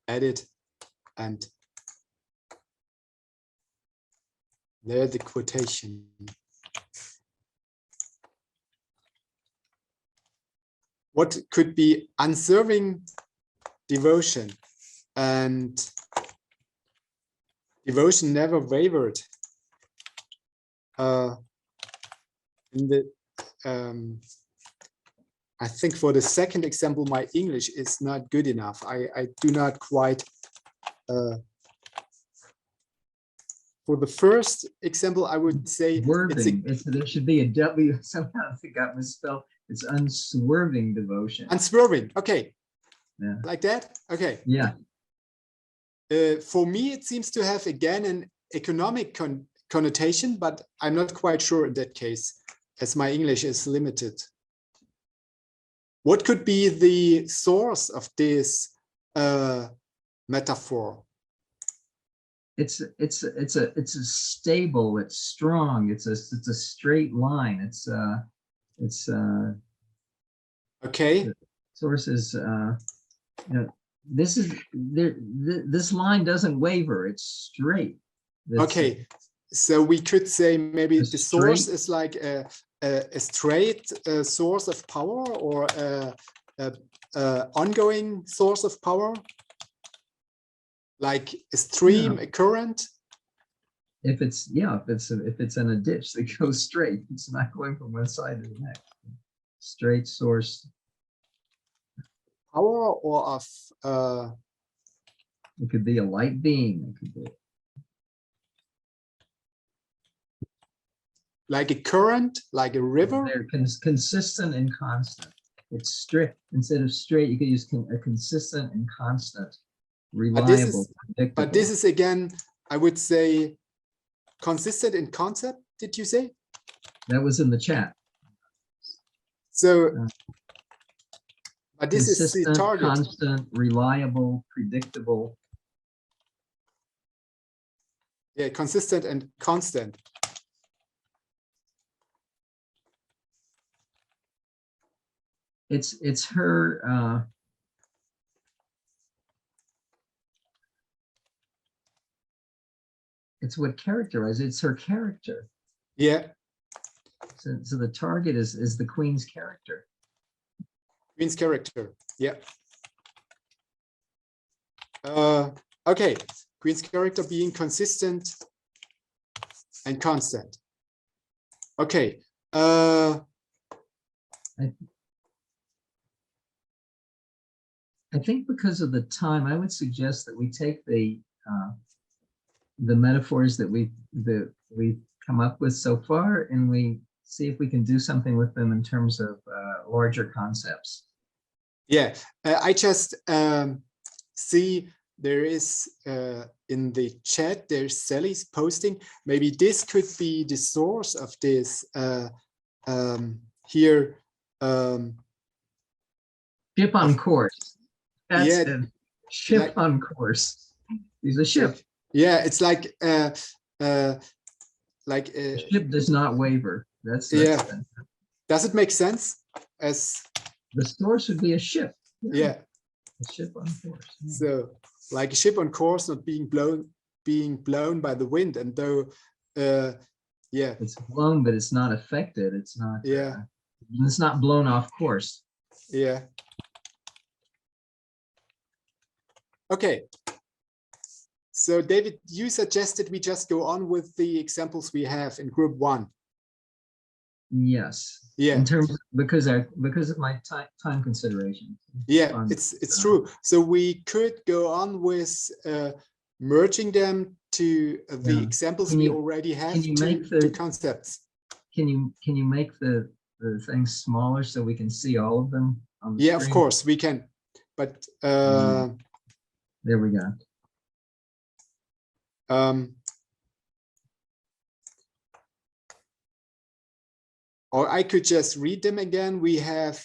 edit, and there the quotation. What could be unswerving devotion, and devotion never wavered. In the I think for the second example, my English is not good enough. I do not quite. For the first example, I would say there should be a W. Somehow it got misspelled. It's unswerving devotion. Unswerving. Okay. Yeah. Like that. Okay. Yeah. For me, it seems to have again an economic connotation, but I'm not quite sure in that case, as my English is limited. What could be the source of this metaphor? It's a stable. It's strong. It's a straight line. It's okay. The source is this line doesn't waver. It's straight. Okay, so we could say maybe the source is like a straight source of power, or a ongoing source of power, like a stream, a current. If it's in a ditch that goes straight, it's not going from one side to the next. Straight source. Power, or of it could be a light beam. It could be like a current, like a river. They're consistent and constant. It's straight. Instead of straight, you could use a consistent and constant, reliable, predictable. But this is again, I would say, consistent in concept. Did you say? That was in the chat. So, but this is the target. Constant, reliable, predictable. Yeah, consistent and constant. It's her. It's what characterizes. It's her character. Yeah. So the target is the Queen's character. Queen's character. Yeah. Okay. Queen's character being consistent and constant. Okay. I think because of the time, I would suggest that we take the metaphors that we've come up with so far, and we see if we can do something with them in terms of larger concepts. Yeah, I just see there is in the chat, there's Sally's posting. Maybe this could be the source of this here. Ship on course. That's yeah, it. Ship on course. He's a ship. Yeah, it's like a ship does not waver. That's yeah. Does it make sense? As the source would be a ship. Yeah. A ship on course. Yeah. So like a ship on course, not being blown by the wind, and though yeah, it's blown, but it's not affected. It's not. Yeah. It's not blown off course. Yeah. Okay. So David, you suggested we just go on with the examples we have in group 1. Yes. Yeah. In terms because of my time consideration. Yeah, it's true. So we could go on with merging them to the examples we already have to concepts. Can you make the the things smaller so we can see all of them on the Yeah, screen? of course we can, but there we go. Or I could just read them again. We have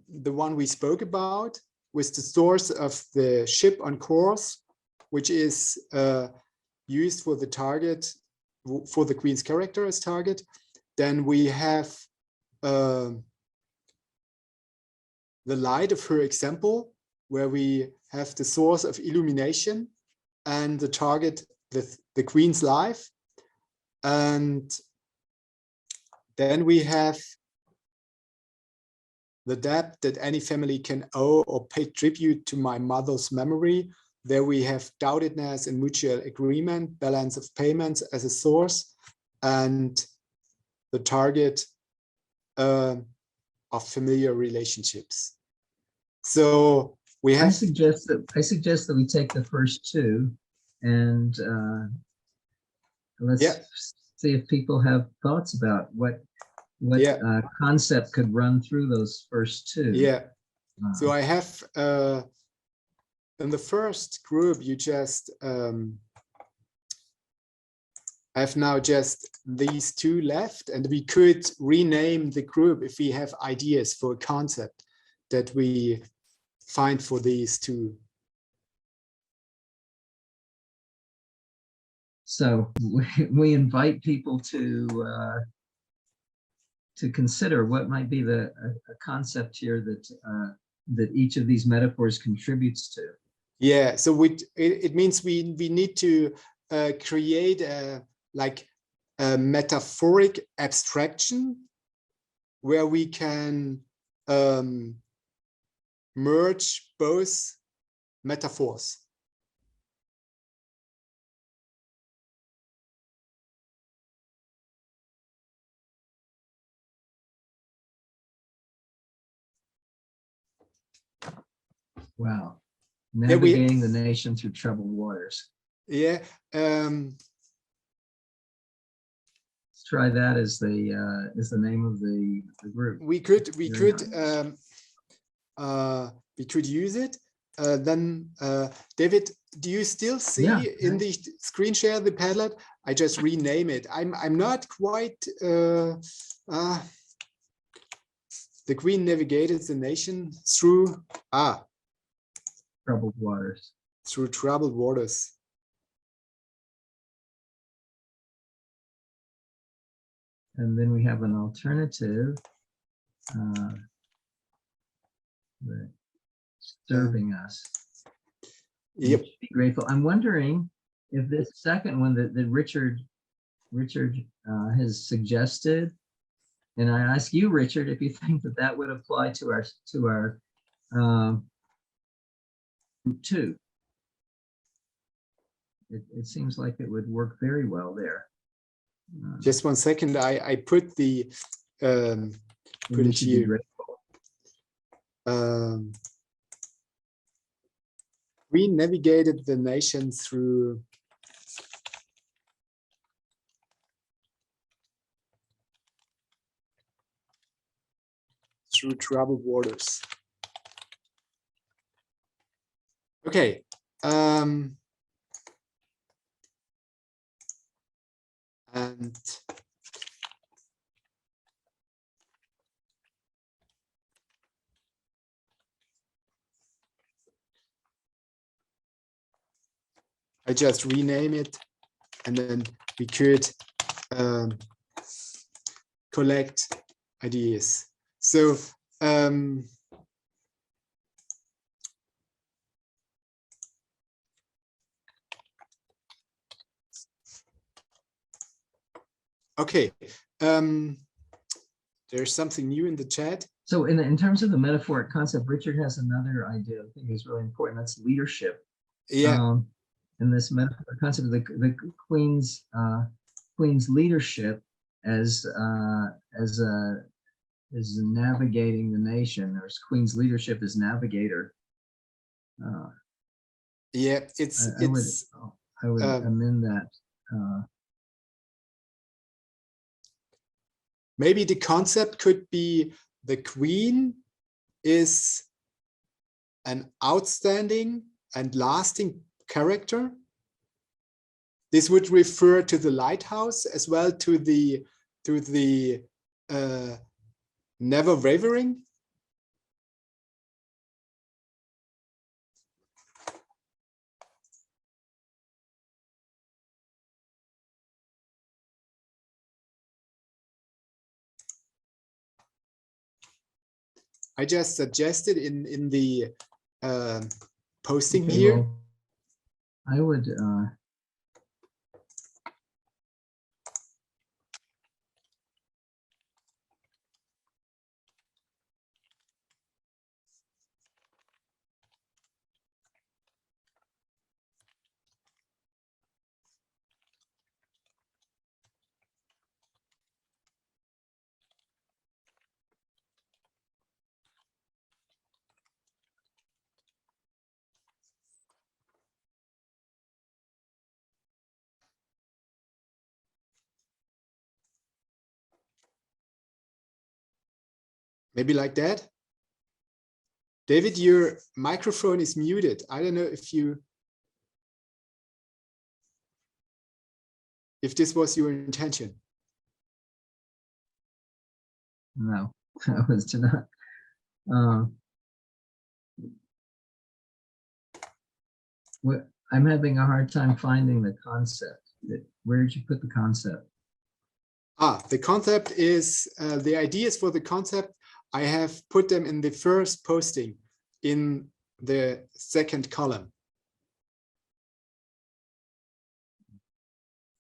the one we spoke about with the source of the ship on course, which is used for the target, for the Queen's character as target. Then we have the light of her example, where we have the source of illumination and the target, the Queen's life. And then we have the debt that any family can owe or pay tribute to my mother's memory. There we have doubtedness and mutual agreement, balance of payments as a source, and the target of familiar relationships. So we have. I suggest that we take the first two, and let's see if people have thoughts about what concept could run through those first two. Yeah. So I have in the first group, you just I have now just these two left, and we could rename the group if we have ideas for a concept that we find for these two. So we invite people to consider what might be a concept here that each of these metaphors contributes to. Yeah, so it means we need to create a metaphoric abstraction where we can merge both metaphors. Wow. Navigating the nation through troubled waters. Yeah. Let's try that as the name of the group. We could use it. Then David, do you still see in the screen share the Padlet? I just rename it. I'm not quite the Queen navigated the nation through troubled waters. Through troubled waters. And then we have an alternative serving us. Yep. Be grateful. I'm wondering if this second one that Richard has suggested, and I ask you, Richard, if you think that would apply to our group two. It seems like it would work very well there. Just 1 second. I put the put it here. We navigated the nation through troubled waters. Okay. And I just rename it, and then we could collect ideas. So okay, there's something new in the chat. So in terms of the metaphoric concept, Richard has another idea I think is really important. That's leadership. Yeah. In this metaphoric concept of the Queen's leadership as navigating the nation, or as Queen's leadership as navigator. Yeah, I would amend that. maybe the concept could be the queen is an outstanding and lasting character. This would refer to the lighthouse as well, to the never wavering. I just suggested in the posting Okay, here. well, I would Maybe like that. David, your microphone is muted. I don't know if this was your intention. no, that was to not. I'm having a hard time finding the concept. Where did you put the concept? The concept is, the ideas for the concept, I have put them in the first posting in the second column.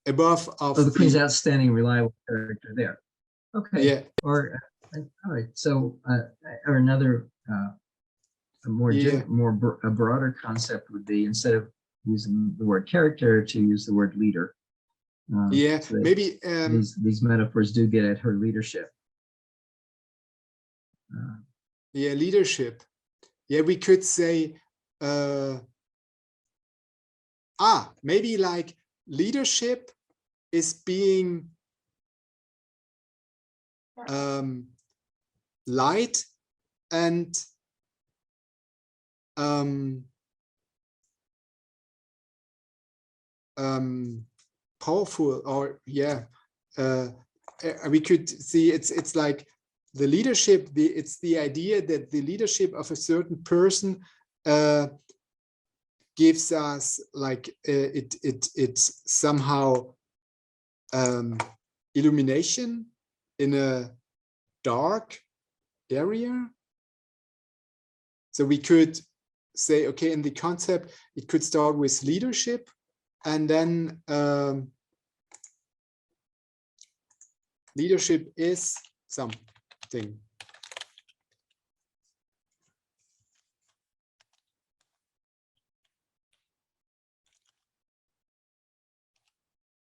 Above of the Queen's outstanding, reliable character there. Okay. Yeah. Or all right. So or another a a broader concept would be, instead of using the word character, to use the word leader. Yeah, so maybe these metaphors do get at her leadership. Yeah, leadership. Yeah, we could say maybe like leadership is being light and powerful, or yeah, we could see it's like the leadership, it's the idea that the leadership of a certain person gives us like it's somehow illumination in a dark area. So we could say, okay, in the concept, it could start with leadership, and then leadership is something.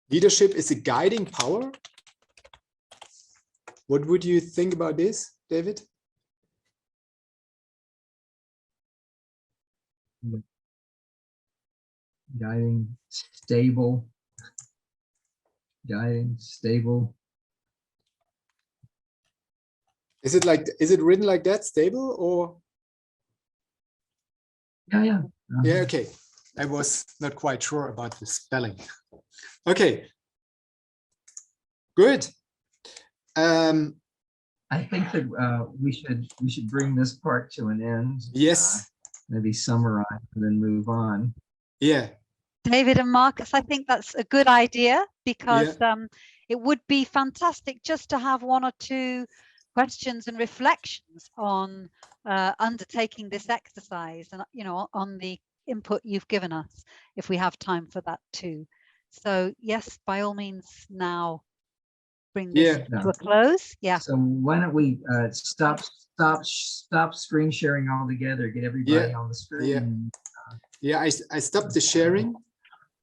Leadership is a guiding power. What would you think about this, David? Guiding, stable. Is it written like that, stable, or? Yeah. Yeah, okay. I was not quite sure about the spelling. Okay. Good. I think that we should bring this part to an end. Yes. Maybe summarize and then move on. Yeah. David and Markus, I think that's a good idea, because it would be fantastic just to have one or two questions and reflections on undertaking this exercise, and on the input you've given us, if we have time for that too. So yes, by all means, now bring this to a close. Yeah. So why don't we stop screen sharing altogether, get everybody on the screen. Yeah, I stopped the sharing.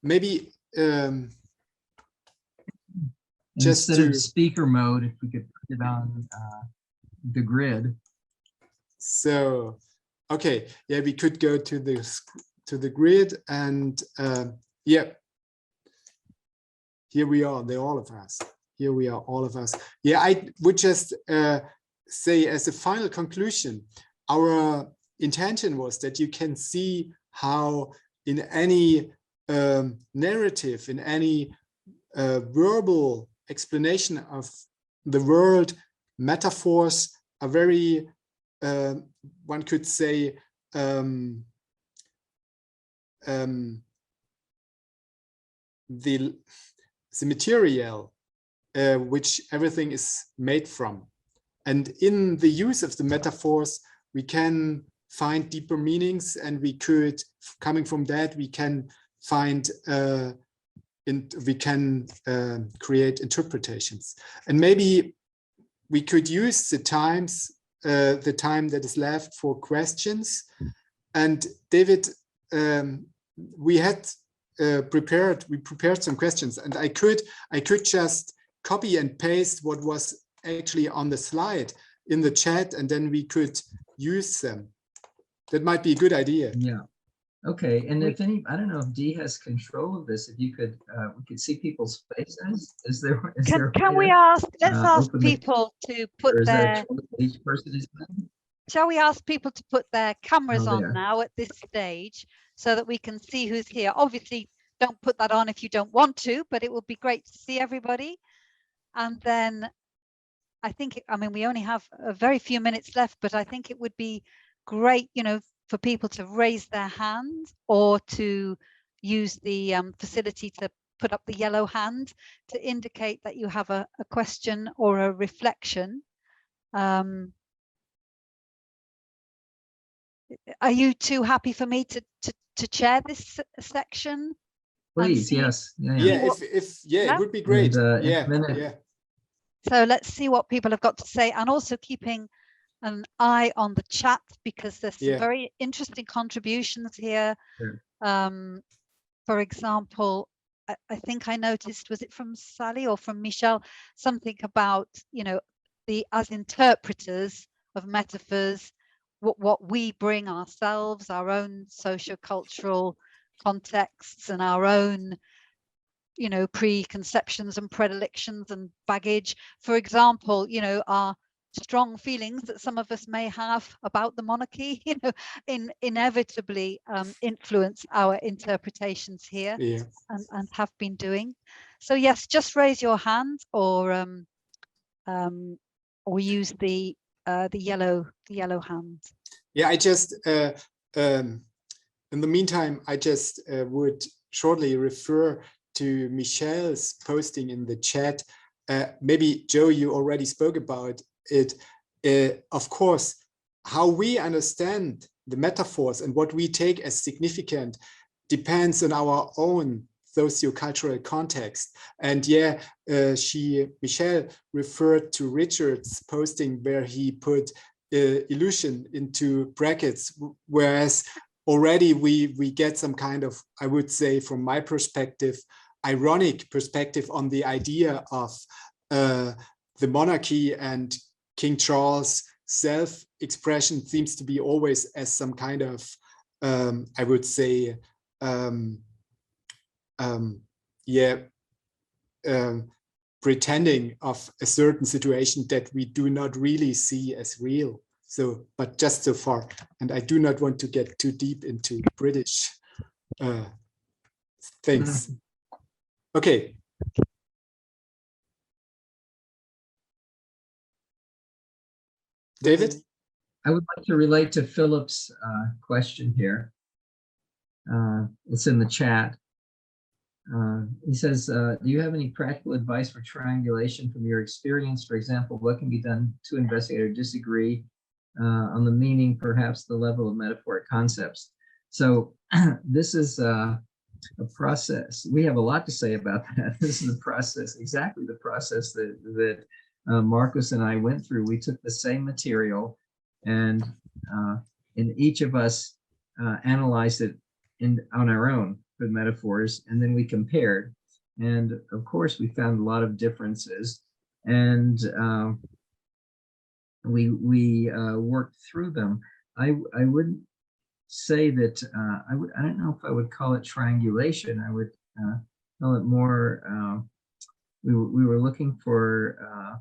Maybe just instead of speaker mode, if we could put it on the grid. So, okay, yeah, we could go to the grid, and yeah, here we are, all of us. Here we are, all of us. Yeah, I would just say as a final conclusion, our intention was that you can see how in any narrative, in any verbal explanation of the world, metaphors are very, one could say, the material which everything is made from. And in the use of the metaphors, we can find deeper meanings, and we could, coming from that, we can find, we can create interpretations. And maybe we could use the time that is left for questions. And David, we prepared some questions, and I could just copy and paste what was actually on the slide in the chat, and then we could use them. That might be a good idea. Yeah. Okay. And if any, I don't know if Dee has control of this. If you could, we could see people's faces. Is there? Can we ask? Let's ask people to put their. Each person is. Shall we ask people to put their cameras on there. now at this stage so that we can see who's here? Obviously, don't put that on if you don't want to, but it would be great to see everybody. And then I think, I mean, we only have a very few minutes left, but I think it would be great, you know, for people to raise their hand or to use the facility to put up the yellow hand to indicate that you have a question or a reflection. Are you too happy for me to chair this section? Please, yes. Yeah, it would be great. And, yeah. So let's see what people have got to say, and also keeping an eye on the chat, because there's some very interesting contributions here. Sure. For example, I think I noticed, was it from Sally or from Michelle, something about, you know, as interpreters of metaphors, what we bring ourselves, our own socio-cultural contexts and our own, you know, preconceptions and predilections and baggage. For example, you know, our strong feelings that some of us may have about the monarchy, you know, inevitably influence our interpretations here, and have been doing. So yes, just raise your hand or use the yellow hand. Yeah, I just in the meantime, I just would shortly refer to Michelle's posting in the chat. Maybe Joe, you already spoke about it. Of course, how we understand the metaphors and what we take as significant depends on our own socio-cultural context. And yeah, Michelle referred to Richard's posting where he put illusion into brackets, whereas already we get some kind of, I would say, from my perspective, ironic perspective on the idea of the monarchy, and King Charles' self-expression seems to be always as some kind of, I would say, pretending of a certain situation that we do not really see as real. So, but just so far, and I do not want to get too deep into British things. Okay. David? I would like to relate to Philip's question here. It's in the chat. He says, do you have any practical advice for triangulation from your experience? For example, what can be done to investigate or disagree on the meaning, perhaps the level of metaphoric concepts? So this is a process. We have a lot to say about that. This is the process, exactly the process that Markus and I went through. We took the same material, and each of us analyzed it on our own for metaphors, and then we compared. And of course, we found a lot of differences, and we worked through them. I wouldn't say that I don't know if I would call it triangulation. I would call it more we were looking for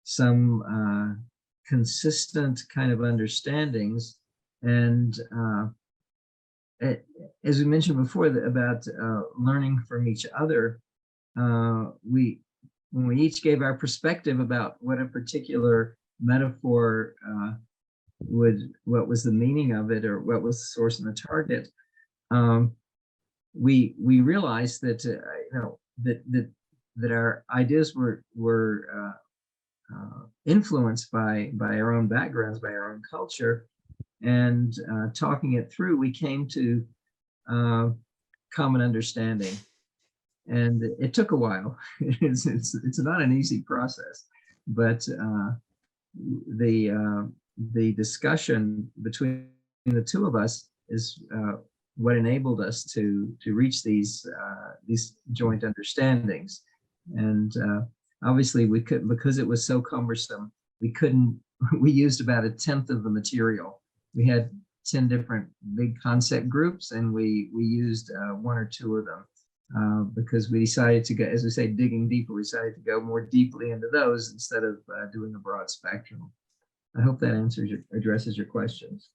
some consistent kind of understandings. And as we mentioned before about learning from each other, when we each gave our perspective about what a particular metaphor what was the meaning of it, or what was the source and the target, we realized that that our ideas were influenced by our own backgrounds, by our own culture, and talking it through, we came to common understanding. And it took a while. It's not an easy process, but the discussion between the two of us is what enabled us to reach these joint understandings. And obviously we couldn't, because it was so cumbersome, we used about 1/10 of the material. We had 10 different big concept groups, and we used 1 or 2 of them. Because we decided to go, as we say, digging deeper, we decided to go more deeply into those instead of doing a broad spectrum. I hope that addresses your questions.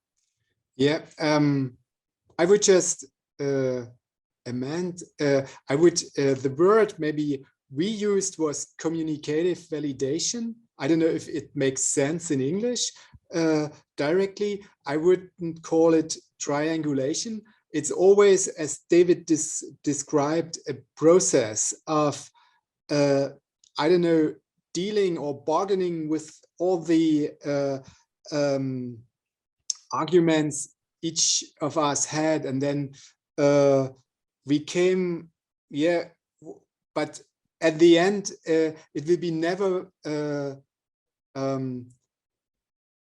Yeah, I would just amend. I would the word maybe we used was communicative validation. I don't know if it makes sense in English directly. I wouldn't call it triangulation. It's always, as David described, a process of, I don't know, dealing or bargaining with all the arguments each of us had, and then we came, yeah, but at the end, it will be never,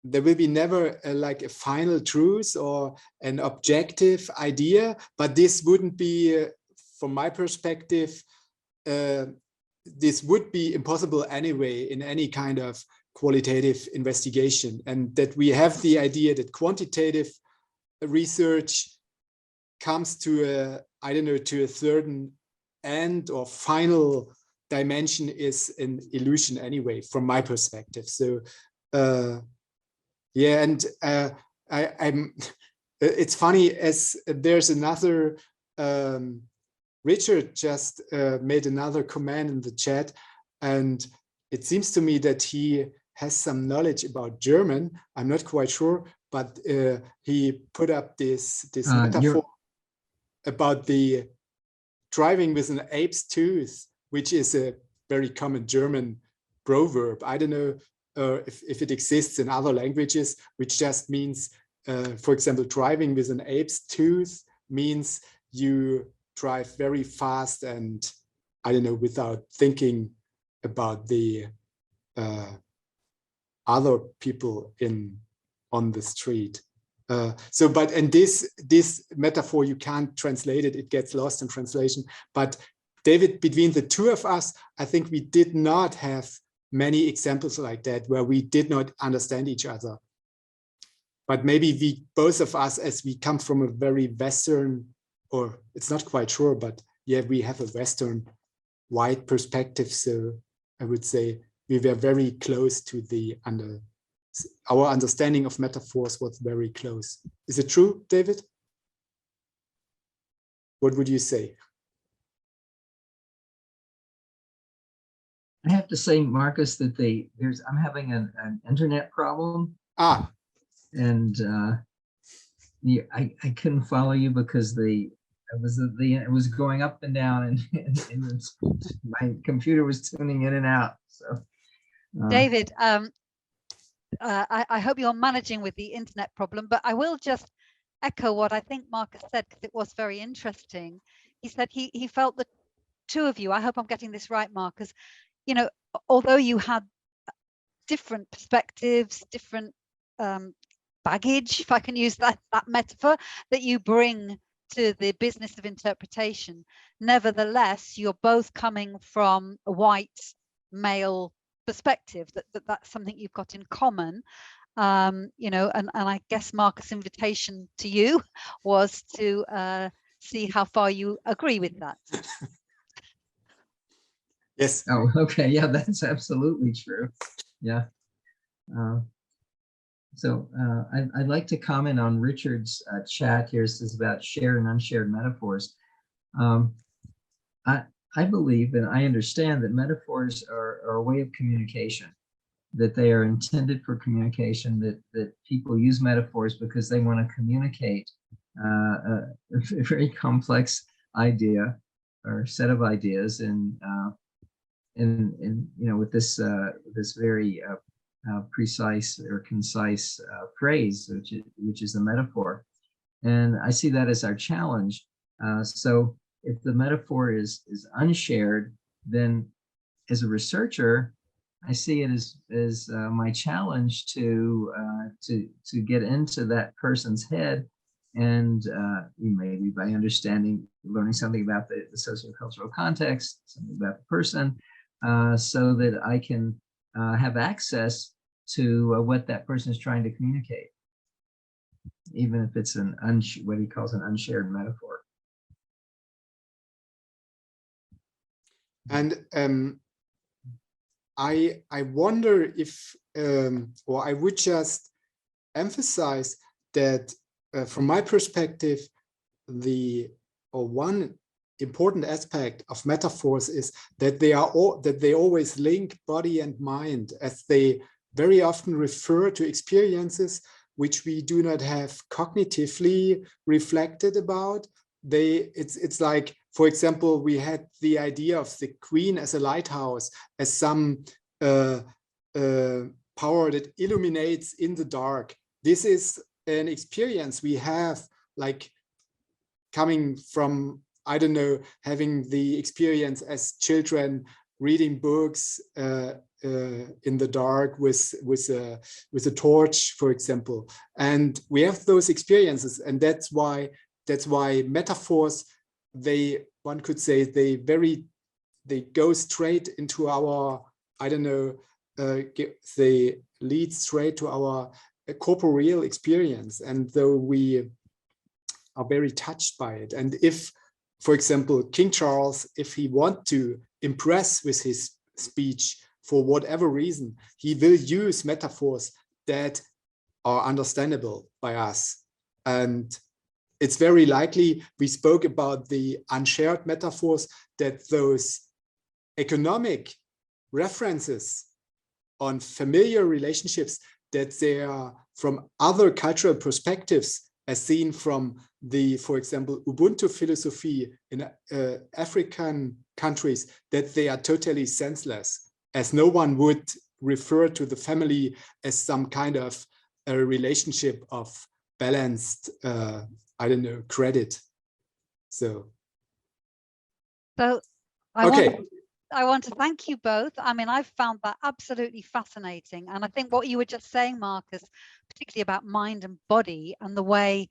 there will be never like a final truth or an objective idea, but this wouldn't be, from my perspective, this would be impossible anyway in any kind of qualitative investigation. And that we have the idea that quantitative research comes to a, I don't know, to a certain end or final dimension is an illusion anyway, from my perspective. So, yeah, and I'm. It's funny, as there's another. Richard just made another comment in the chat, and it seems to me that he has some knowledge about German. I'm not quite sure, but he put up this metaphor about the driving with an ape's tooth, which is a very common German proverb. I don't know if it exists in other languages, which just means, for example, driving with an ape's tooth means you drive very fast and, I don't know, without thinking about the other people on the street. So, but and this metaphor, you can't translate it; it gets lost in translation. But David, between the two of us, I think we did not have many examples like that where we did not understand each other. But maybe we, both of us, as we come from a very Western, or it's not quite sure, but yeah, we have a Western wide perspective. So I would say we were very close to our understanding of metaphors was very close. Is it true, David? What would you say? I have to say, Marcus, that I'm having an internet problem. And yeah, I couldn't follow you because it was going up and down, and my computer was tuning in and out. So, David, I hope you're managing with the internet problem, but I will just echo what I think Marcus said, because it was very interesting. He said he felt the two of you, I hope I'm getting this right, Marcus, you know, although you had different perspectives, different baggage, if I can use that metaphor, that you bring to the business of interpretation, nevertheless, you're both coming from a white male perspective, that's something you've got in common. You know, and I guess Marcus' invitation to you was to see how far you agree with that. Yes. Oh, okay. Yeah, that's absolutely true. Yeah. I'd like to comment on Richard's chat here. This is about shared and unshared metaphors. I believe and I understand that metaphors are a way of communication, that they are intended for communication, that people use metaphors because they want to communicate a very complex idea or set of ideas in with this very precise or concise phrase, which is a metaphor. And I see that as our challenge. So if the metaphor is unshared, then as a researcher, I see it as my challenge to get into that person's head, and maybe by learning something about the socio-cultural context, something about the person, so that I can have access to what that person is trying to communicate, even if it's what he calls an unshared metaphor. And I wonder if, or I would just emphasize that from my perspective, one important aspect of metaphors is that they always link body and mind, as they very often refer to experiences which we do not have cognitively reflected about. It's like, for example, we had the idea of the queen as a lighthouse, as some power that illuminates in the dark. This is an experience we have, like coming from, I don't know, having the experience as children reading books in the dark with a torch, for example. And we have those experiences, and that's why metaphors, one could say they go straight into our, I don't know, they lead straight to our corporeal experience, and though we are very touched by it. And if, for example, King Charles, if he wants to impress with his speech for whatever reason, he will use metaphors that are understandable by us. And it's very likely, we spoke about the unshared metaphors, that those economic references on familiar relationships, that they are from other cultural perspectives, as seen from the, for example, Ubuntu philosophy in African countries, that they are totally senseless, as no one would refer to the family as some kind of a relationship of balanced, I don't know, credit. So I want to thank you both. I mean, I've found that absolutely fascinating. And I think what you were just saying, Markus, particularly about mind and body, and the way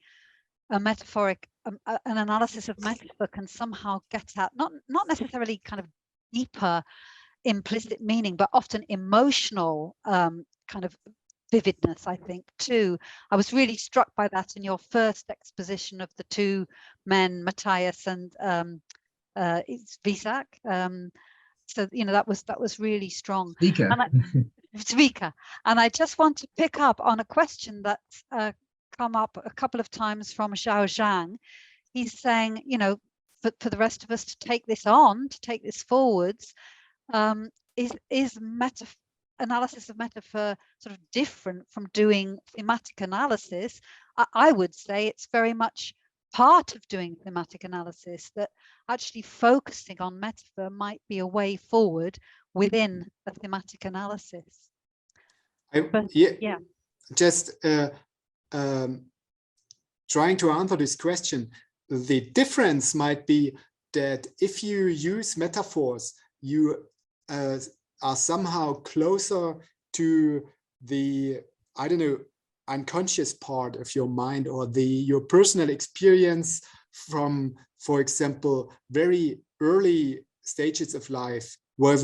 a metaphoric, an analysis of metaphor can somehow get at not necessarily kind of deeper implicit meaning, but often emotional kind of vividness, I think, too. I was really struck by that in your first exposition of the two men, Matthias and Visak. So, that was really strong. Zvika. And I just want to pick up on a question that's come up a couple of times from Xiao Zhang. He's saying, for the rest of us to take this on, to take this forwards, is analysis of metaphor sort of different from doing thematic analysis? I would say it's very much part of doing thematic analysis, that actually focusing on metaphor might be a way forward within a thematic analysis. Just trying to answer this question, the difference might be that if you use metaphors, you are somehow closer to the, I don't know, unconscious part of your mind, or your personal experience from, for example, very early stages of life, where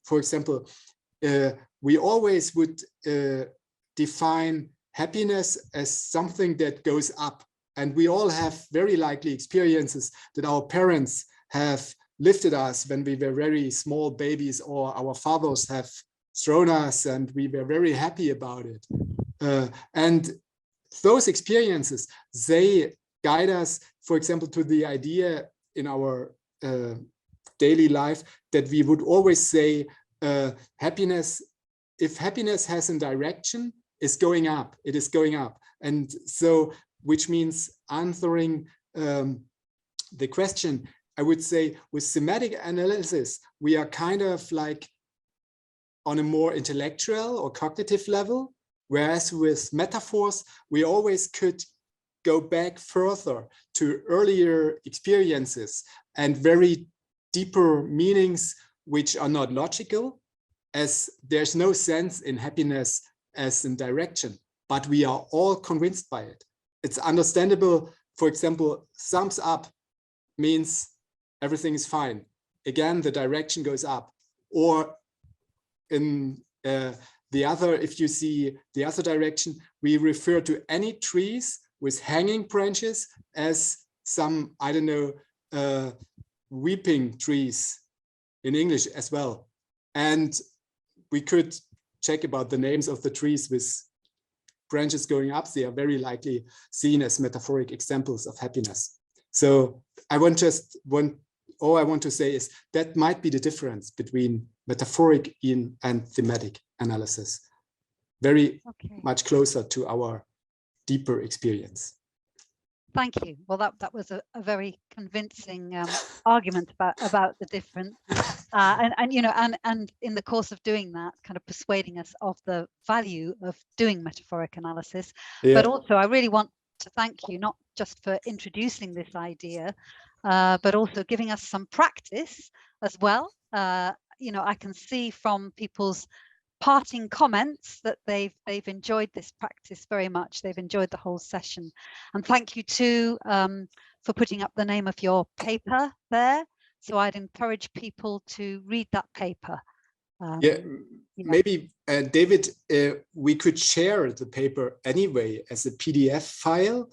for example, we always would define happiness as something that goes up, and we all have very likely experiences that our parents have lifted us when we were very small babies, or our fathers have thrown us and we were very happy about it. And those experiences, they guide us, for example, to the idea in our daily life that we would always say happiness, if happiness has a direction, is going up, it is going up. And so, which means answering the question, I would say with thematic analysis, we are kind of like on a more intellectual or cognitive level, whereas with metaphors, we always could go back further to earlier experiences and very deeper meanings, which are not logical, as there's no sense in happiness as in direction, but we are all convinced by it. It's understandable. For example, thumbs up means everything is fine. Again, the direction goes up. Or in the other, if you see the other direction, we refer to any trees with hanging branches as some, I don't know, weeping trees in English as well. And we could check about the names of the trees with branches going up. They are very likely seen as metaphoric examples of happiness. So I want all I want to say is that might be the difference between metaphoric and thematic analysis. Very much closer to our deeper experience. Thank you. Well, that was a very convincing argument about the difference, and you know, and in the course of doing that, kind of persuading us of the value of doing metaphoric analysis. Yeah. But also, I really want to thank you not just for introducing this idea, but also giving us some practice as well. You know, I can see from people's parting comments that they've enjoyed this practice very much. They've enjoyed the whole session. And thank you too for putting up the name of your paper there. So I'd encourage people to read that paper. Maybe David, we could share the paper anyway as a PDF file.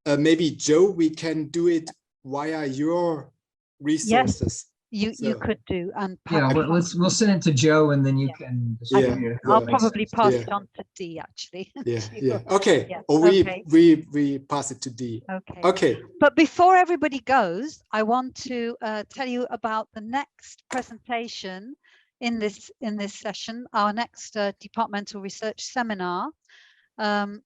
Maybe Joe, we can do it via your resources. Yes. You could do, and we'll send it to Joe, and then you can. I'll probably pass it on to D actually. Okay. Yeah. Or we pass it to D. Okay. But before everybody goes, I want to tell you about the next presentation in this session, our next departmental research seminar.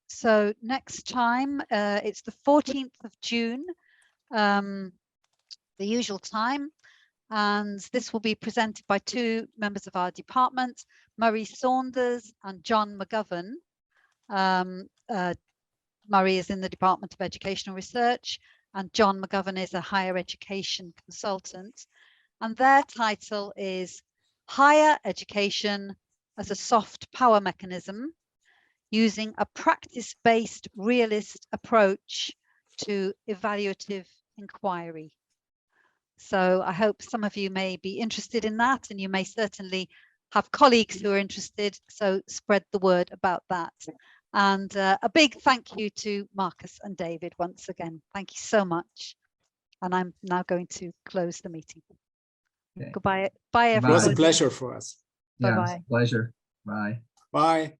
So next time, it's the 14th of June, the usual time. And this will be presented by two members of our department, Murray Saunders and John McGovern. Murray is in the Department of Educational Research, and John McGovern is a higher education consultant. And their title is Higher Education as a Soft Power Mechanism, using a practice-based realist approach to evaluative inquiry. So I hope some of you may be interested in that, and you may certainly have colleagues who are interested, so spread the word about that. And a big thank you to Markus and David once again. Thank you so much. And I'm now going to close the meeting. Okay. Goodbye. Bye, everyone. It was a pleasure for us. Yeah, it was a pleasure. Bye. Bye.